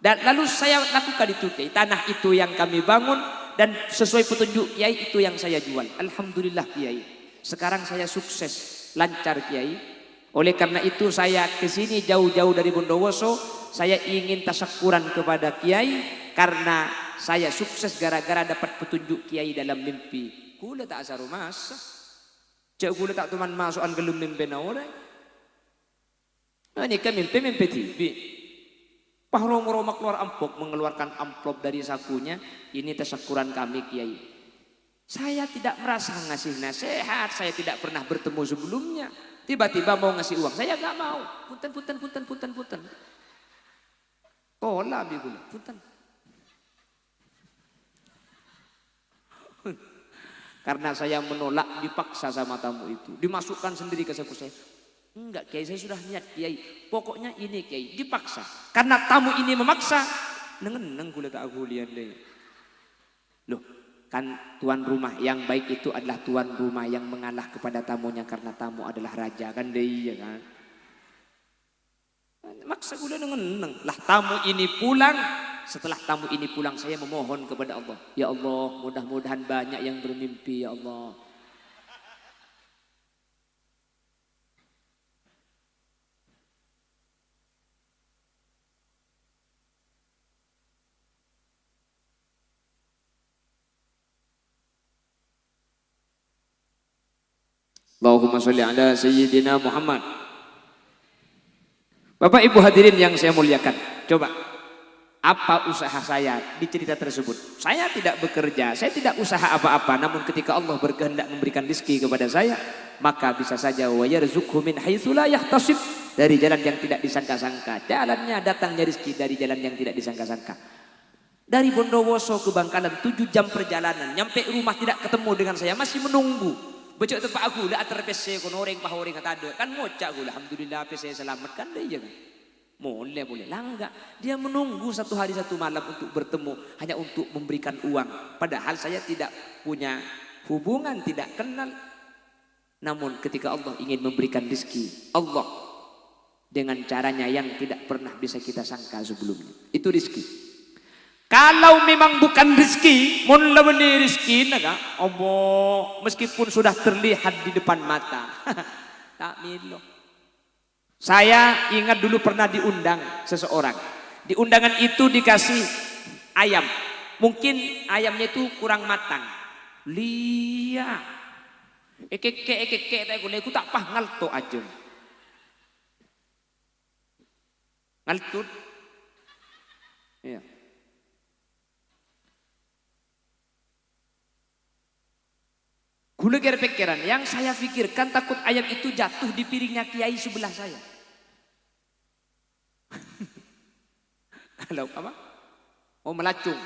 Dan lalu saya lakukan itu Kiai, tanah itu yang kami bangun dan sesuai petunjuk Kiai itu yang saya jual. Alhamdulillah Kiai. Sekarang saya sukses, lancar Kiai. Oleh karena itu saya kesini jauh-jauh dari Bondowoso. Saya ingin tasyakuran kepada Kiai karena saya sukses gara-gara dapat petunjuk Kiai dalam mimpi. Kula tak asaru masa. Cek kula tak teman masukan gelum mimpi na orang. Nah, ini kan mimpi TV. Pahrong-roma keluar amplop, mengeluarkan amplop dari sakunya. Ini tasyakuran kami Kiai. Saya tidak merasa ngasih nasihat, saya tidak pernah bertemu sebelumnya. Tiba-tiba mau ngasih uang, saya gak mau. Punten. Tolak bigula, punten. Karena saya menolak, dipaksa sama tamu itu. Dimasukkan sendiri ke saku saya. Enggak Kiai, saya sudah niat Kiai. Pokoknya ini Kiai, dipaksa. Karena tamu ini memaksa, neng gula tak aku lihat deh. Loh. Kan tuan rumah yang baik itu adalah tuan rumah yang mengalah kepada tamunya karena tamu adalah raja kan deh ya kan. Maksa gue neng lah tamu ini pulang. Setelah tamu ini pulang saya memohon kepada Allah, ya Allah mudah-mudahan banyak yang bermimpi ya Allah. Allahumma sholli ala Sayyidina Muhammad. Bapak Ibu hadirin yang saya muliakan, coba apa usaha saya di cerita tersebut? Saya tidak bekerja, saya tidak usaha apa-apa, namun ketika Allah berkehendak memberikan rezeki kepada saya, maka bisa saja wa yarzuqhu min haitsu la yahtasib, dari jalan yang tidak disangka-sangka. Jalannya datangnya rezeki dari jalan yang tidak disangka-sangka. Dari Bondowoso ke Bangkalan 7 jam perjalanan, nyampe rumah tidak ketemu dengan saya, masih menunggu. Becok tempat aku lah antar PC kono orang pahoreng kata ada kan ngocak aku alhamdulillah PC selamat kan dia kan boleh lah enggak, dia menunggu 1 hari 1 malam untuk bertemu hanya untuk memberikan uang, padahal saya tidak punya hubungan, tidak kenal. Namun ketika Allah ingin memberikan rezeki, Allah dengan caranya yang tidak pernah bisa kita sangka sebelumnya, itu rezeki. Kalau memang bukan rezeki, mun lemeni rezeki naga, Allah meskipun sudah terlihat di depan mata. Tak milo. Saya ingat dulu pernah diundang seseorang. Di undangan itu dikasih ayam. Mungkin ayamnya itu kurang matang. Lia. Ekeke tak tak pah ngalto aja. Ngaltut. Iya. Gula kira pikiran, yang saya pikirkan takut ayam itu jatuh di piringnya Kiai sebelah saya. Kalau apa? Oh melacung.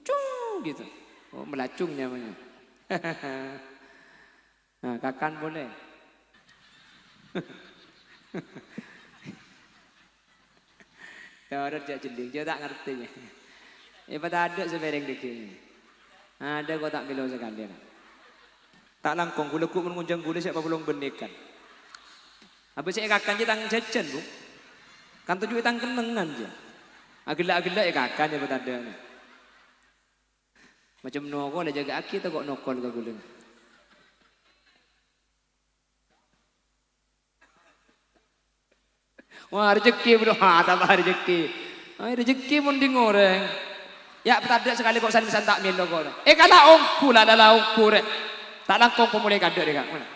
Cung gitu. Oh melacung namanya. Nah, kakan boleh. Ya orang jak jending, dia tak ngerti. Ya pada ada sebereng dikini. Ada kau tak bilang sekali. Tak langkong gula ku mengunjang gula siapa belum benekan. Habis saya kakan je tang jajan bu. Kan tujuh tang kenengan je. Agila-agila ya kakan ya betanda ni. Macam noko lah jaga aki tak kok nokol ke gula. Wah rezeki bro, tambah rezeki. Rezeki mending orang. Ya betanda sekali kok san-san tak milo kok. Kala ongku lah dalam ongku rek. Tak langkong pemulai kadek dia mana?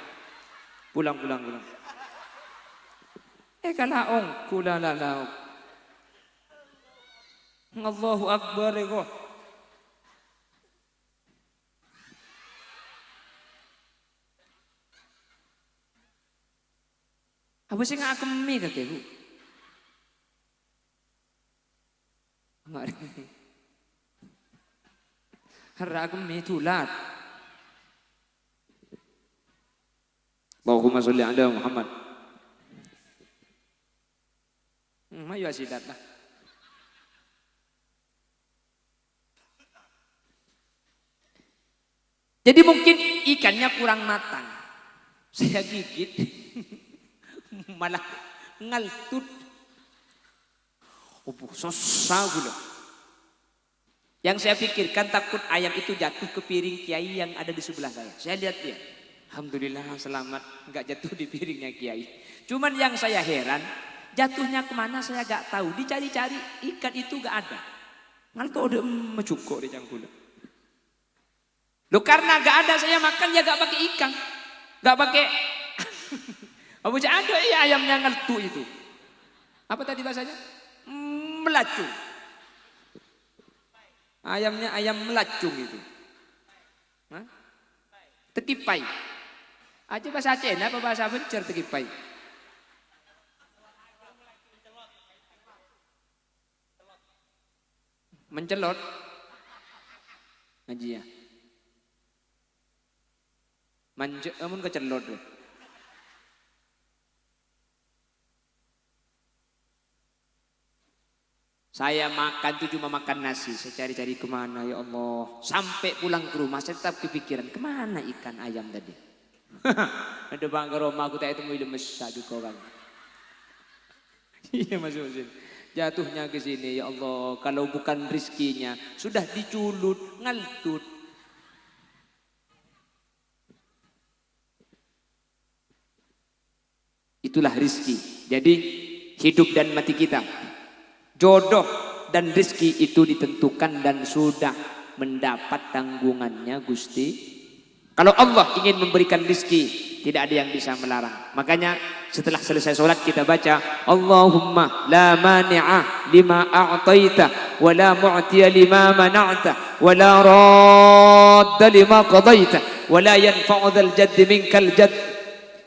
Pulang. Kala ongku lah. Allahu Akbar kok. Apa sih ngak kemi kakek bu? Mari. Harap kemi tulat. Allahumma sholli ala Muhammad. Mayu asidat lah. Jadi mungkin ikannya kurang matang. Saya gigit. Malah ngaltut. Susah gula. Yang saya pikirkan takut ayam itu jatuh ke piring kiai yang ada di sebelah saya. Saya lihat dia. Alhamdulillah selamat nggak jatuh di piringnya kiai. Cuman yang saya heran jatuhnya kemana saya nggak tahu. Dicari-cari ikan itu nggak ada. Ngalto udah mencukuk di cangkul. Loh karena nggak ada saya makan ya nggak pakai ikan, nggak pakai. Apa ada ya ayamnya ngaltu itu? Apa tadi bahasanya? Melacung. Ayamnya ayam melacung itu. Hah? Tekipai. Aja bahasa Aceh, apa bahasa Bencer tekipai? Mencelot. Ngaji ya. Amun kecelot. Saya makan tuh cuma makan nasi. Saya cari-cari kemana ya Allah. Sampai pulang ke rumah saya tetap kepikiran kemana ikan ayam tadi. Ada bang ke rumah aku tak itu mau lemes sadu kawan. Iya Mas Husin. Jatuhnya ke sini ya Allah. Kalau bukan rizkinya sudah diculut ngaltut. Itulah rizki. Jadi hidup dan mati kita. Jodoh dan rizki itu ditentukan dan sudah mendapat tanggungannya Gusti. Kalau Allah ingin memberikan rizki, tidak ada yang bisa melarang. Makanya setelah selesai sholat kita baca Allahumma la mani'a lima a'taita wa la mu'tiya lima mana'ta wa la radda lima qadaita wa la yanfa'u dzal jaddi minkal jadd.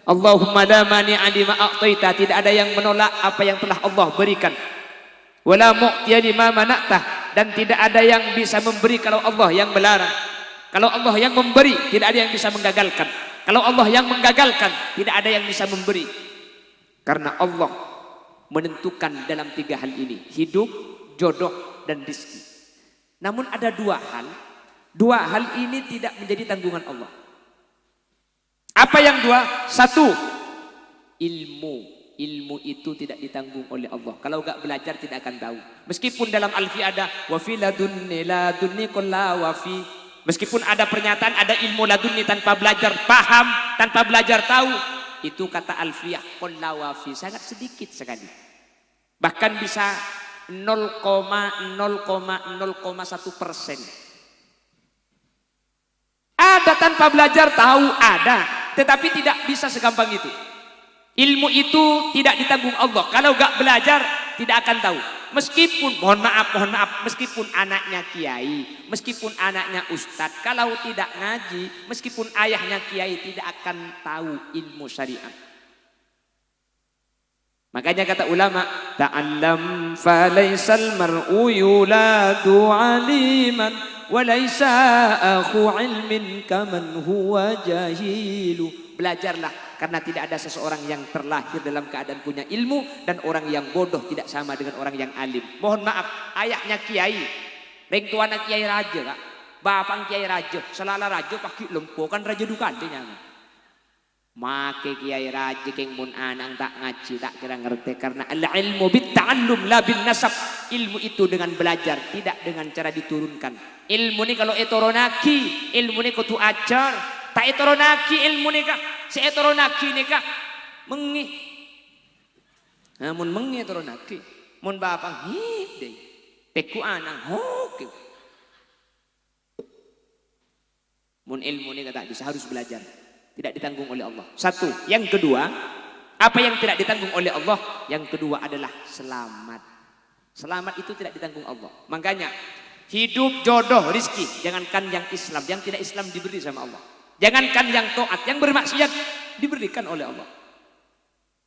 Allahumma la mani'a lima a'taita, tidak ada yang menolak apa yang telah Allah berikan. Wala mu'tiya lima mana'ta, dan tidak ada yang bisa memberi kalau Allah yang melarang. Kalau Allah yang memberi, tidak ada yang bisa menggagalkan. Kalau Allah yang menggagalkan, tidak ada yang bisa memberi. Karena Allah menentukan dalam tiga hal ini, hidup, jodoh, dan rizki. Namun ada dua hal ini tidak menjadi tanggungan Allah. Apa yang dua? Satu, ilmu. Ilmu itu tidak ditanggung oleh Allah. Kalau enggak belajar tidak akan tahu. Meskipun dalam Alfi ada wa fi ladunni kulla wa fi. Meskipun ada pernyataan ada ilmu ladunni tanpa belajar paham, tanpa belajar tahu, itu kata Alfiyah kulla wa fi sangat sedikit sekali. Bahkan bisa 0,0,01%. Ada tanpa belajar tahu ada, tetapi tidak bisa segampang itu. Ilmu itu tidak ditanggung Allah. Kalau gak belajar tidak akan tahu. Meskipun mohon maaf, meskipun anaknya kiai, meskipun anaknya ustadz, kalau tidak ngaji, meskipun ayahnya kiai tidak akan tahu ilmu syariat. Makanya kata ulama, ta'allam falaisal mar'u yuladu aliman wa laisa akhu ilmin kaman huwa jahilu. Belajarlah. Karena tidak ada seseorang yang terlahir dalam keadaan punya ilmu, dan orang yang bodoh tidak sama dengan orang yang alim. Mohon maaf, ayahnya kiai, orang tuanya kiai raja kak. Bapang Kiai Raja, selala Raja pakai lempo kan Raja duka adanya. Make Kiai Raja keng mun anang tak ngaji tak kira ngerti karena al-ilmu bit-ta'allum la bin nasab. Ilmu itu dengan belajar, tidak dengan cara diturunkan. Ilmu ni kalau etoronaki, ilmu ni kudu ajar. Tak etoronaki ilmu ni kak, si etoronaki ni kak mengi. Namun mengi etoronaki, mun bapang hit deh, teku anang hok. Mun ilmu ni kata bisa harus belajar, tidak ditanggung oleh Allah. Satu, yang kedua, apa yang tidak ditanggung oleh Allah? Yang kedua adalah selamat. Selamat itu tidak ditanggung Allah. Makanya hidup, jodoh, rizki, jangankan yang Islam, yang tidak Islam diberi sama Allah. Jangankan yang taat, yang bermaksiat diberikan oleh Allah.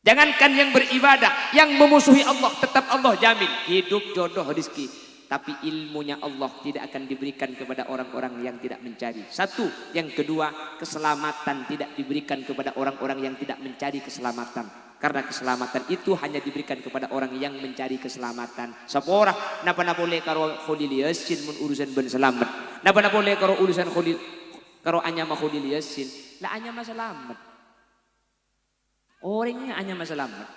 Jangankan yang beribadah, yang memusuhi Allah tetap Allah jamin hidup, jodoh, rizki. Tapi ilmunya Allah tidak akan diberikan kepada orang-orang yang tidak mencari. Satu, yang kedua, keselamatan tidak diberikan kepada orang-orang yang tidak mencari keselamatan. Karena keselamatan itu hanya diberikan kepada orang yang mencari keselamatan. Sapora, napa boleh karo Khalil Yasin mun urusan ben selamat. Napa boleh karo urusan Khalil karo anya mah Khalil Yasin. Lah anya mah selamat. Orangnya anya mah selamat.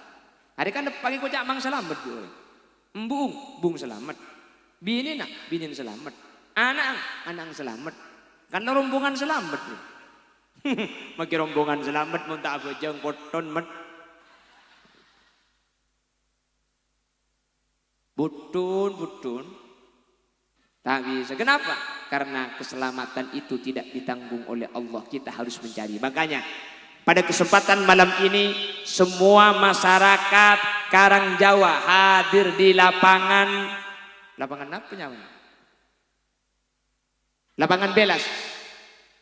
Hari kan pagi ko cak mang selamat di orang. Bung selamat. Bini nak, bini selamat. Anak selamat. Karena rombongan selamat. Maki rombongan selamat mun tak bejeng poton mat. Butun. Tak bisa. Kenapa? Karena keselamatan itu tidak ditanggung oleh Allah. Kita harus mencari. Makanya pada kesempatan malam ini semua masyarakat Karang Jawa hadir di lapangan apa namanya? Lapangan Belas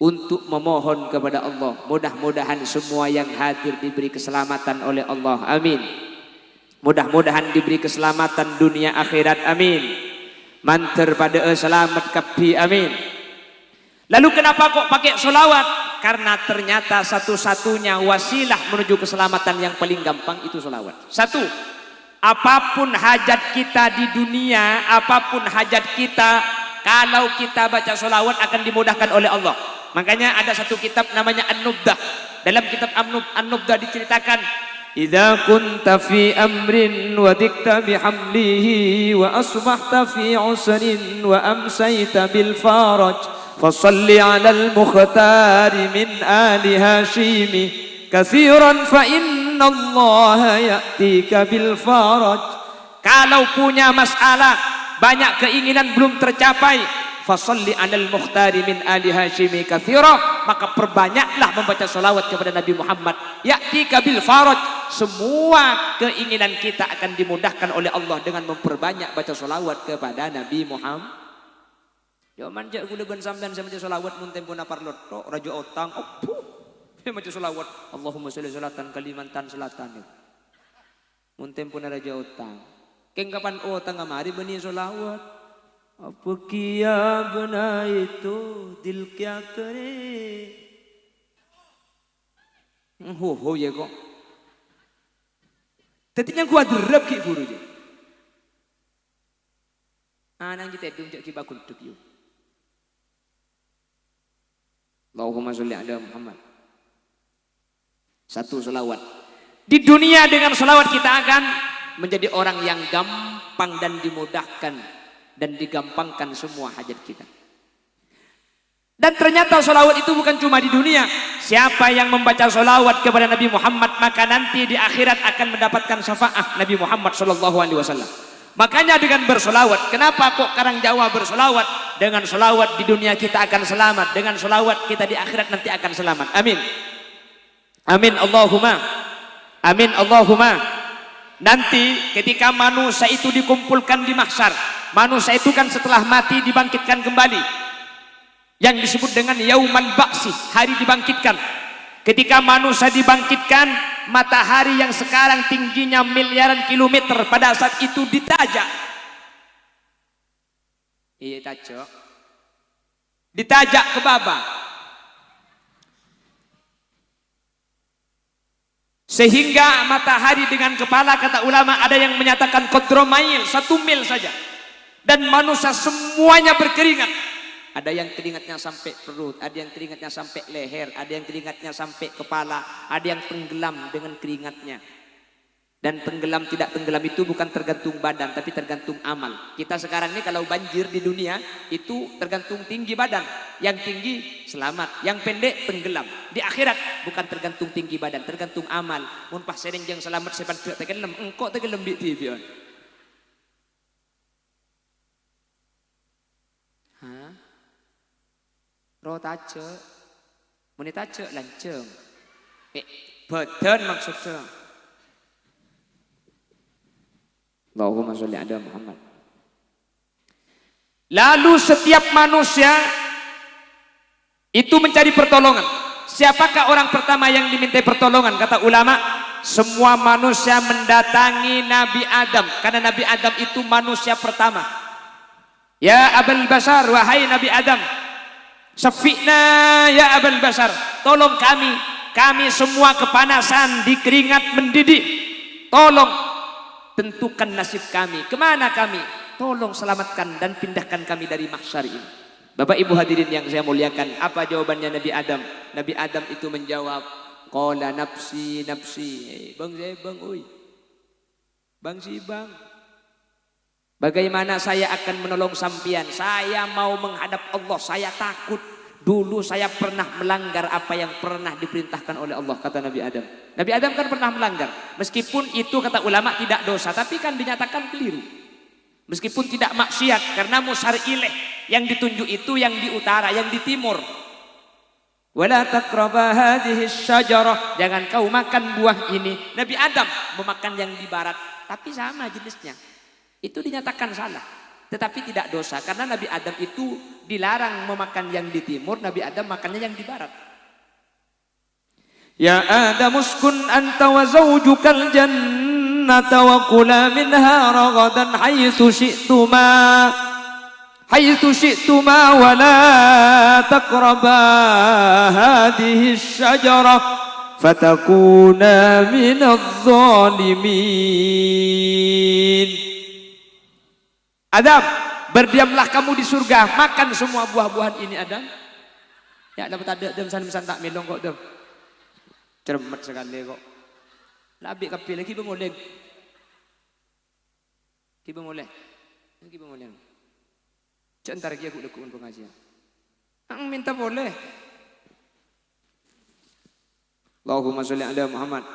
untuk memohon kepada Allah. Mudah-mudahan semua yang hadir diberi keselamatan oleh Allah. Amin. Mudah-mudahan diberi keselamatan dunia akhirat. Amin. Manter pada selamat kapi. Amin. Lalu kenapa kok pakai solawat? Karena ternyata satu-satunya wasilah menuju keselamatan yang paling gampang itu solawat. Satu, apapun hajat kita di dunia, apapun hajat kita, kalau kita baca solawat akan dimudahkan oleh Allah. Makanya ada satu kitab namanya An-Nubdah. Dalam kitab An-Nubdah diceritakan, idza kunta fi amrin wa dikta bihamlihi wa asbahta fi usrin wa amsayta bil faraj fasalli 'alal mukhtari min ali hashimi katsiran fa innallaha ya'tika bil faraj. Kalau punya masalah, banyak keinginan belum tercapai, fasalli 'alal mukhtari min ali hashimi katsira, maka perbanyaklah membaca salawat kepada Nabi Muhammad. Ya'tika bil faraj, semua keinginan kita akan dimudahkan oleh Allah dengan memperbanyak baca salawat kepada Nabi Muhammad. Ya manja gula ban sampean saya baca salawat mun tempo na parlot tok raja otang opo. Saya baca salawat Allahumma sholli salatan Kalimantan Selatan. Mun tempo na raja otang. Keng kapan otang ngamari bani salawat. Apa kia bena itu dil kya kare. Ho ya kok. Tetinya gua derep ki guru je. Anang kita dung jak ki bakul tuk yu. Allahumma sholli ala Muhammad. Satu selawat. Di dunia dengan selawat kita akan menjadi orang yang gampang dan dimudahkan dan digampangkan semua hajat kita. Dan ternyata selawat itu bukan cuma di dunia. Siapa yang membaca selawat kepada Nabi Muhammad maka nanti di akhirat akan mendapatkan syafaat Nabi Muhammad SAW. Makanya dengan bersolawat, kenapa kok Karang Jawa bersolawat? Dengan solawat di dunia kita akan selamat, dengan solawat kita di akhirat nanti akan selamat. Amin. Amin Allahumma. Amin Allahumma. Nanti ketika manusia itu dikumpulkan di mahsyar, manusia itu kan setelah mati dibangkitkan kembali, yang disebut dengan Yauman Ba'si, hari dibangkitkan. Ketika manusia dibangkitkan, matahari yang sekarang tingginya miliaran kilometer pada saat itu ditajak. Iya tajak. Ditajak ke bawah. Sehingga matahari dengan kepala, kata ulama ada yang menyatakan qadra mail, 1 mil saja. Dan manusia semuanya berkeringat. Ada yang keringatnya sampai perut, ada yang keringatnya sampai leher, ada yang keringatnya sampai kepala, ada yang tenggelam dengan keringatnya. Dan tenggelam tidak tenggelam itu bukan tergantung badan, tapi tergantung amal. Kita sekarang ini kalau banjir di dunia itu tergantung tinggi badan. Yang tinggi selamat, yang pendek tenggelam. Di akhirat bukan tergantung tinggi badan, tergantung amal. Mun pas sering yang selamat sepan tenggelam, engkau tenggelam di TV. Hah? Roh tace, muni tace lanceng. Badan maksudnya. Allahumma sholli ala Muhammad. Lalu setiap manusia itu mencari pertolongan. Siapakah orang pertama yang dimintai pertolongan? Kata ulama, semua manusia mendatangi Nabi Adam, karena Nabi Adam itu manusia pertama. Ya Abul Bashar, wahai Nabi Adam, syafi'na ya Abul Bashar, tolong kami semua kepanasan, dikeringat mendidih, tolong tentukan nasib kami, kemana kami, tolong selamatkan dan pindahkan kami dari mahsyar ini. Bapak Ibu hadirin yang saya muliakan, apa jawabannya Nabi Adam? Nabi Adam itu menjawab, qala nafsi nafsi. Bang saya bang, oi bang si bang, bagaimana saya akan menolong sampian? Saya mau menghadap Allah, saya takut. Dulu saya pernah melanggar apa yang pernah diperintahkan oleh Allah, kata Nabi Adam. Nabi Adam kan pernah melanggar. Meskipun itu kata ulama tidak dosa, tapi kan dinyatakan keliru. Meskipun tidak maksiat, karena musar ileh yang ditunjuk itu yang di utara, yang di timur. Wala taqraba hadhihi syajarah, jangan kau makan buah ini. Nabi Adam memakan yang di barat, tapi sama jenisnya. Itu dinyatakan salah, tetapi tidak dosa, karena Nabi Adam itu dilarang memakan yang di timur, Nabi Adam makannya yang di barat. Ya Adam uskun anta wa zawjukal jannata wa kula minha ragadan haitsu syi'tuma wa la taqraba hadhihi syajarah fatakuna minadh dhalimin. Adam, berdiamlah kamu di surga, makan semua buah-buahan ini Adam. Ya dapat ada Adam san tak melong kok Adam. Cermat sekali kok. Labik kapi lagi bengoleng. Ki bengoleh. Ki bengoleng. Centar lagi aku dekun pengajian. Ang minta boleh. Allahumma sholli ala Muhammad.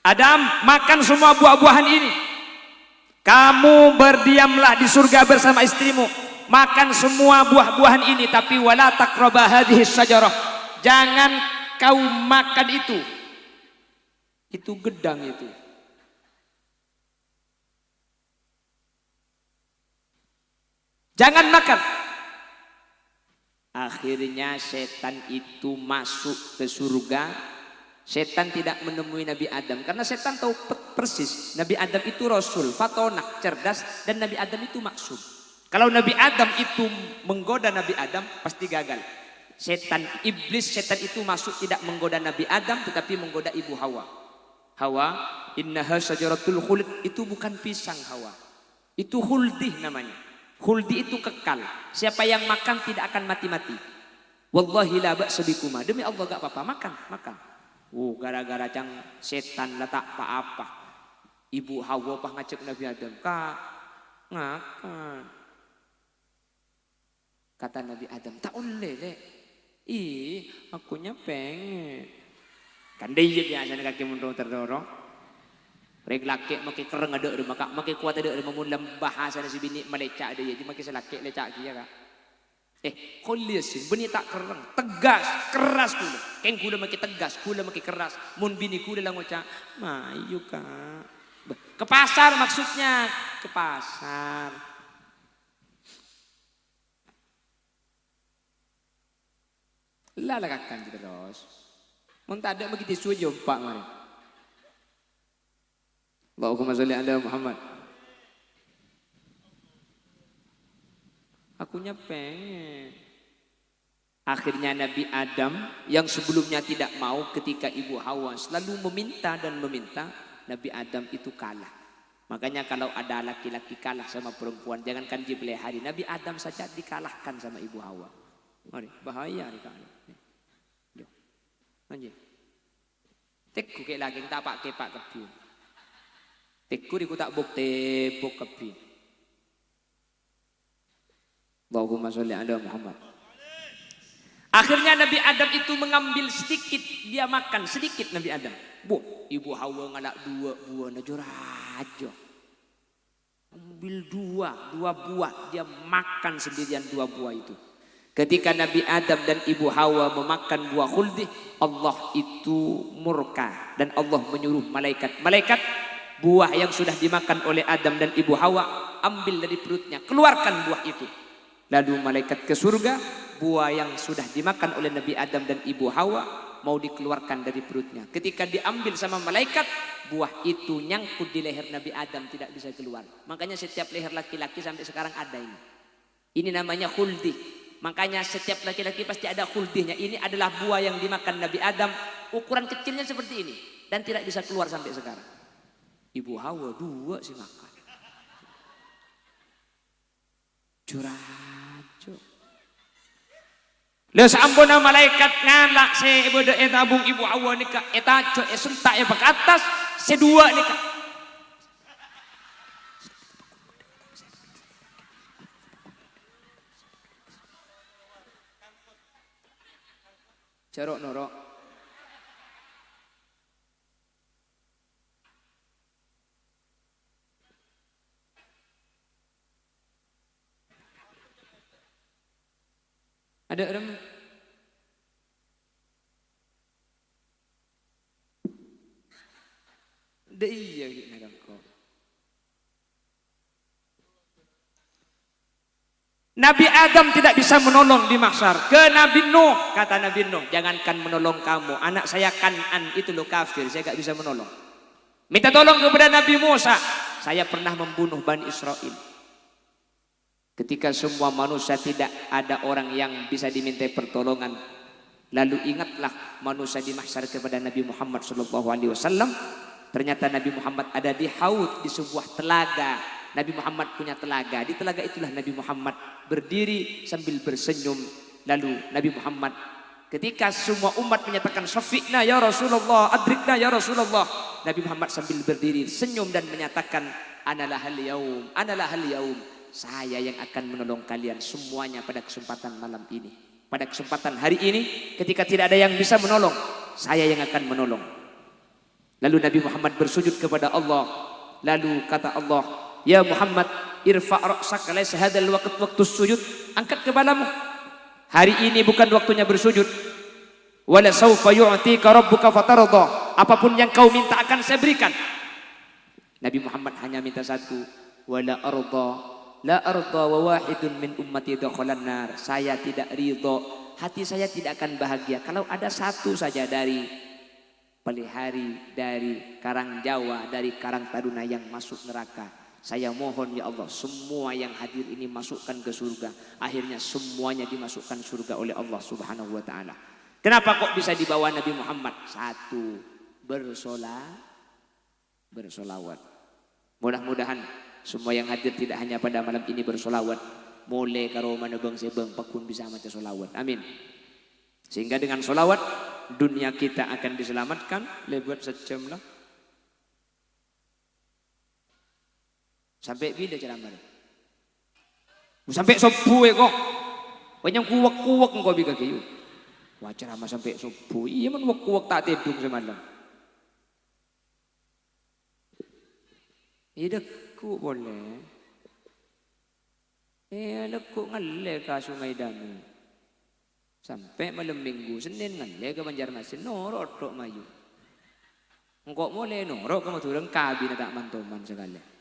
Adam, makan semua buah-buahan ini. Kamu berdiamlah di surga bersama istrimu, makan semua buah-buahan ini, tapi wala taqraba hadhihi syajarah, jangan kau makan itu gedang itu. Jangan makan. Akhirnya setan itu masuk ke surga. Setan tidak menemui Nabi Adam karena setan tahu persis Nabi Adam itu rasul, fatonah, cerdas, dan Nabi Adam itu maksum. Kalau Nabi Adam itu menggoda Nabi Adam pasti gagal. Iblis setan itu masuk tidak menggoda Nabi Adam tetapi menggoda ibu Hawa. Hawa, innaha syajaratul khuld, itu bukan pisang Hawa. Itu khuldi namanya. Khuldi itu kekal. Siapa yang makan tidak akan mati-mati. Wallahi la ba'sa bikuma. Demi Allah gak apa-apa, makan. Gara-gara cang setan lah tak apa-apa. Ibu Hawa pah ngacek Nabi Adam, kak ngakan. Kata Nabi Adam, tak boleh lek. Akunya pengen. Kan dia biasa kaki mundur terdorong. Reg laki makai kereng ada rumah kak, makai kuat ada rumah mulam bahasa nasi bini melecak ada dia, makai selaki lecak dia kak. Kau lihat sih, bini tak kereng, tegas, keras kula. Keng kula makin tegas, kula makin keras. Mun bini kula lah ngocak, mayu kak. Ke pasar maksudnya, ke pasar. Lala kakan terus. Mun tak ada begitu suju pak mari. Allahumma sholli ala Muhammad. Akunya pengen. Akhirnya Nabi Adam yang sebelumnya tidak mau ketika ibu Hawa selalu meminta dan meminta, Nabi Adam itu kalah. Makanya kalau ada laki-laki kalah sama perempuan, jangankan dipelihara, Nabi Adam saja dikalahkan sama Ibu Hawa. Mari, bahaya nih kalah. Anjir. Tekku kayak lagi tak pak kepak kebi. Tekku diku tak bukti buk kebi. Allahumma sholli ala Muhammad. Akhirnya Nabi Adam itu mengambil sedikit, dia makan sedikit Nabi Adam. Ibu Hawa ngadak dua buah najurajo. Ambil dua buah, dia makan sendirian dua buah itu. Ketika Nabi Adam dan Ibu Hawa memakan buah khuldi, Allah itu murka dan Allah menyuruh malaikat. Malaikat, buah yang sudah dimakan oleh Adam dan Ibu Hawa, ambil dari perutnya, keluarkan buah itu. Lalu malaikat ke surga, buah yang sudah dimakan oleh Nabi Adam dan Ibu Hawa mau dikeluarkan dari perutnya. Ketika diambil sama malaikat, buah itu nyangkut di leher Nabi Adam, tidak bisa keluar. Makanya setiap leher laki-laki sampai sekarang ada ini. Ini namanya khuldi. Makanya setiap laki-laki pasti ada khuldinya. Ini adalah buah yang dimakan Nabi Adam. Ukuran kecilnya seperti ini. Dan tidak bisa keluar sampai sekarang. Ibu Hawa dua sih makan. Jurajo. Lepas ampun malaikat ngalak se bodo etabung Ibu Hawa nika. Etaco sentak ke atas. Sedua nika. Cerok norok. Ada orang. Iya gitu kok. Nabi Adam tidak bisa menolong di mahsyar. Ke Nabi Nuh, kata Nabi Nuh, jangankan menolong kamu, anak saya Kan'an itu lo kafir, saya gak bisa menolong. Minta tolong kepada Nabi Musa, saya pernah membunuh Bani Israel. Ketika semua manusia tidak ada orang yang bisa dimintai pertolongan, lalu ingatlah manusia di mahsyar kepada Nabi Muhammad SAW. Ternyata Nabi Muhammad ada di haud, di sebuah telaga. Nabi Muhammad punya telaga. Di telaga itulah Nabi Muhammad berdiri sambil bersenyum. Lalu Nabi Muhammad ketika semua umat menyatakan syafi'na ya Rasulullah, adrikna ya Rasulullah, Nabi Muhammad sambil berdiri senyum dan menyatakan analahal yaum, analahal yaum, saya yang akan menolong kalian semuanya pada kesempatan malam ini. Pada kesempatan hari ini ketika tidak ada yang bisa menolong, saya yang akan menolong. Lalu Nabi Muhammad bersujud kepada Allah. Lalu kata Allah, ya Muhammad, irfa' ra'saka laisa hadzal waqtu sujud. Angkat kepalamu. Hari ini bukan waktunya bersujud. Wala saufa yu'tika rabbuka fatarda. Apapun yang kau minta akan saya berikan. Nabi Muhammad hanya minta satu. Wala arda, la arda wa wahidun min ummati dakhalan nar. Saya tidak ridho, hati saya tidak akan bahagia kalau ada satu saja dari pelihari, dari Karang Jawa, dari Karang Taruna yang masuk neraka. Saya mohon ya Allah, semua yang hadir ini masukkan ke surga. Akhirnya semuanya dimasukkan surga oleh Allah Subhanahu wa taala. Kenapa kok bisa dibawa Nabi Muhammad? Satu, bersolawat. Mudah-mudahan semua yang hadir tidak hanya pada malam ini bersolawat. Mulai karo mana bang sebang pakun bisa maca solawat. Amin. Sehingga dengan solawat dunia kita akan diselamatkan. Lebuat sejam lah. Sampai bila ceramah? Sampai subuh kok. Banyak kuwak-kuwak kok bika kayu. Wah ceramah sampai subuh. Iya man kuwak tak tidur semalam. Iya dekuk boleh. Dekuk ngalle ka Sungai Dami. Sampai malam minggu Senin ngalle ke Banjarmasin norok tok mayu. Engkau mulai norok ke maturang kabi na tak mantoman sekali.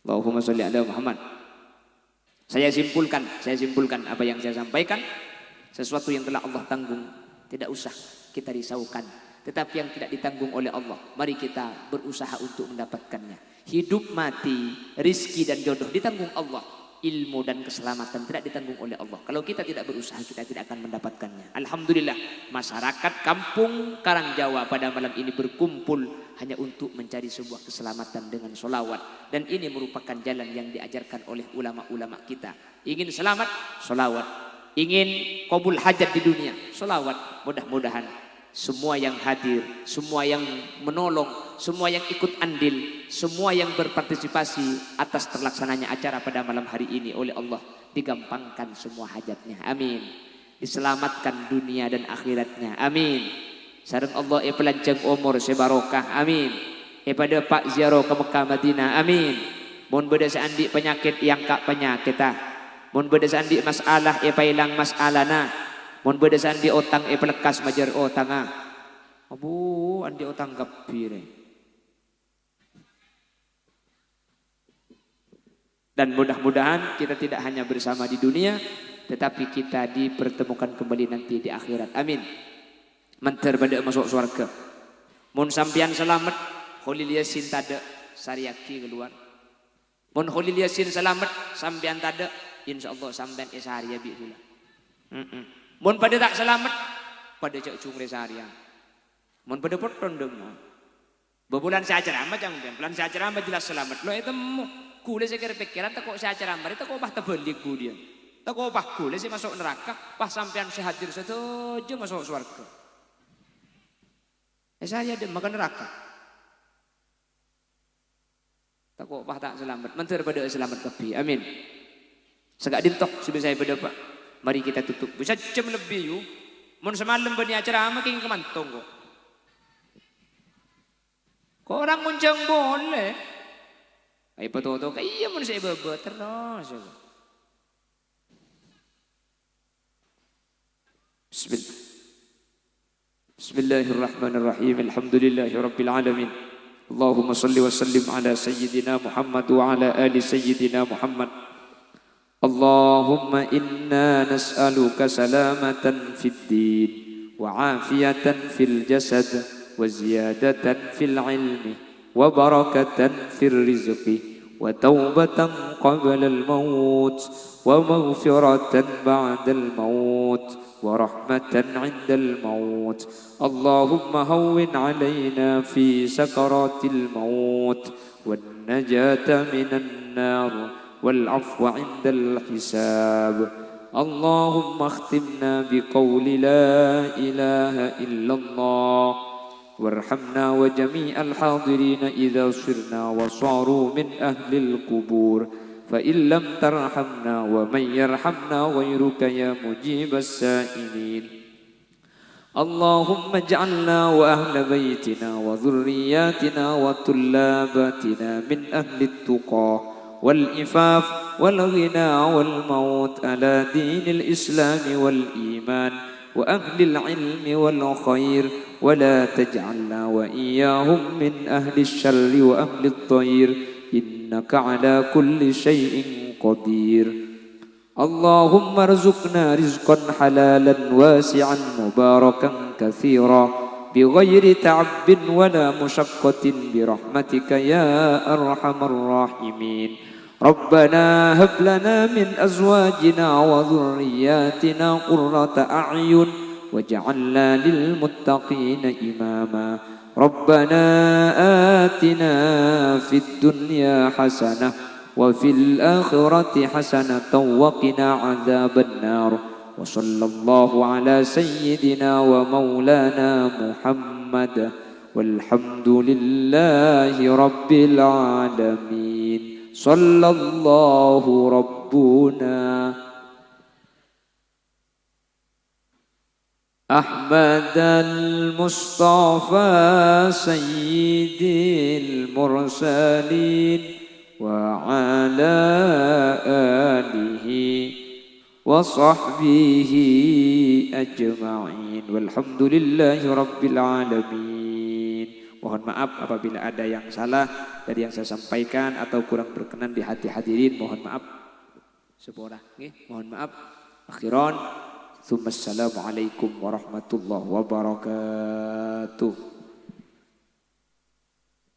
Allahumma sholli ala Muhammad. Saya simpulkan apa yang saya sampaikan. Sesuatu yang telah Allah tanggung tidak usah kita risaukan. Tetapi yang tidak ditanggung oleh Allah, mari kita berusaha untuk mendapatkannya. Hidup mati, rizki dan jodoh ditanggung Allah. ilmu dan keselamatan tidak ditanggung oleh Allah. Kalau kita tidak berusaha, kita tidak akan mendapatkannya. Alhamdulillah, masyarakat kampung Karangjawa pada malam ini berkumpul hanya untuk mencari sebuah keselamatan dengan sholawat. Dan ini merupakan jalan yang diajarkan oleh ulama-ulama kita. Ingin selamat, sholawat. Ingin kabul hajat di dunia, sholawat. Mudah-mudahan semua yang hadir, semua yang menolong, semua yang ikut andil, semua yang berpartisipasi atas terlaksananya acara pada malam hari ini oleh Allah digampangkan semua hajatnya. Amin. Diselamatkan dunia dan akhiratnya. Amin. Sareng Allah pelanjang umur sebarokah. Amin. Pada Pak ziarah ke Mekah Madinah. Amin. Mun beda seandi penyakit yang kak penyakit mun beda seandi masalah pailang masalahna. Mun beda sandi otang pelekas majar otang abu andi otang gapire. Dan mudah-mudahan kita tidak hanya bersama di dunia, tetapi kita dipertemukan kembali nanti di akhirat. Amin. Mantar pada masuk surga. Mun sampian selamat, Khalil Yasin tada sariaki keluar. Mun Khalil Yasin selamat, sampian tada, insyaallah sampean esari bi heula. Mun pada tak selamat, pada cak cung resarian. Mun pada potong demo. Bebulan saya ceramah jangan bulan saya ceramah jelas selamat. Lo itu kule saya kira pikiran tak kok saya ceramah itu kok bah terbalik dia. Tak kok bah kule saya masuk neraka, bah sampean saya hadir saja masuk surga. Saya ada makan neraka. Tak kok bah tak selamat. Mentir pada selamat tapi. Amin. Segak dintok sudah saya pada Pak. Mari kita tutup. Bisa jam lebih yuk. Mun semalam bani acara makin kemantong kok. Kok orang muncang boleh. Ayo foto-foto kayak iya mun saya bebe terus. Bismillahirrahmanirrahim. Alhamdulillahirabbil alamin. Allahumma shalli wa sallim ala sayyidina Muhammad wa ala ali sayyidina Muhammad. Allahumma inna nas'aluka salamatan fid din wa afiyatan fil jasad wa ziyadatan fil ilmi wa barakatan fil rizqi wa taubatan qabla al maut wa maghfiratan ba'da al maut wa rahmatan 'inda al maut. Allahumma hawwin 'alaina fi sakaratil maut wan najata minan nar والعفو عند الحساب. اللهم اختمنا بقول لا إله إلا الله وارحمنا وجميع الحاضرين إذا صرنا وصاروا من أهل القبور فإن لم ترحمنا ومن يرحمنا غيرك يا مجيب السائلين. اللهم اجعلنا وأهل بيتنا وذرياتنا وطلاباتنا من أهل التقى والإفاف والغنى والموت على دين الإسلام والإيمان وأهل العلم والخير ولا تجعلنا وإياهم من أهل الشر وأهل الضير إنك على كل شيء قدير. اللهم ارزقنا رزقا حلالا واسعا مباركا كثيرا بغير تعب ولا مشقة برحمتك يا أرحم الراحمين. ربنا هب لنا من أزواجنا وذرياتنا قرة أعين واجعلنا للمتقين إماما. ربنا آتنا في الدنيا حسنة وفي الآخرة حسنة وقنا عذاب النار. وصلى الله على سيدنا ومولانا محمد والحمد لله رب العالمين. صلى الله ربنا أحمد المصطفى سيد المرسلين وعلى آله وصحبه أجمعين والحمد لله رب العالمين. Mohon maaf apabila ada yang salah dari yang saya sampaikan atau kurang berkenan di hati hadirin, mohon maaf. Sepora, mohon maaf. Akhiran, Assalamualaikum warahmatullahi wabarakatuh.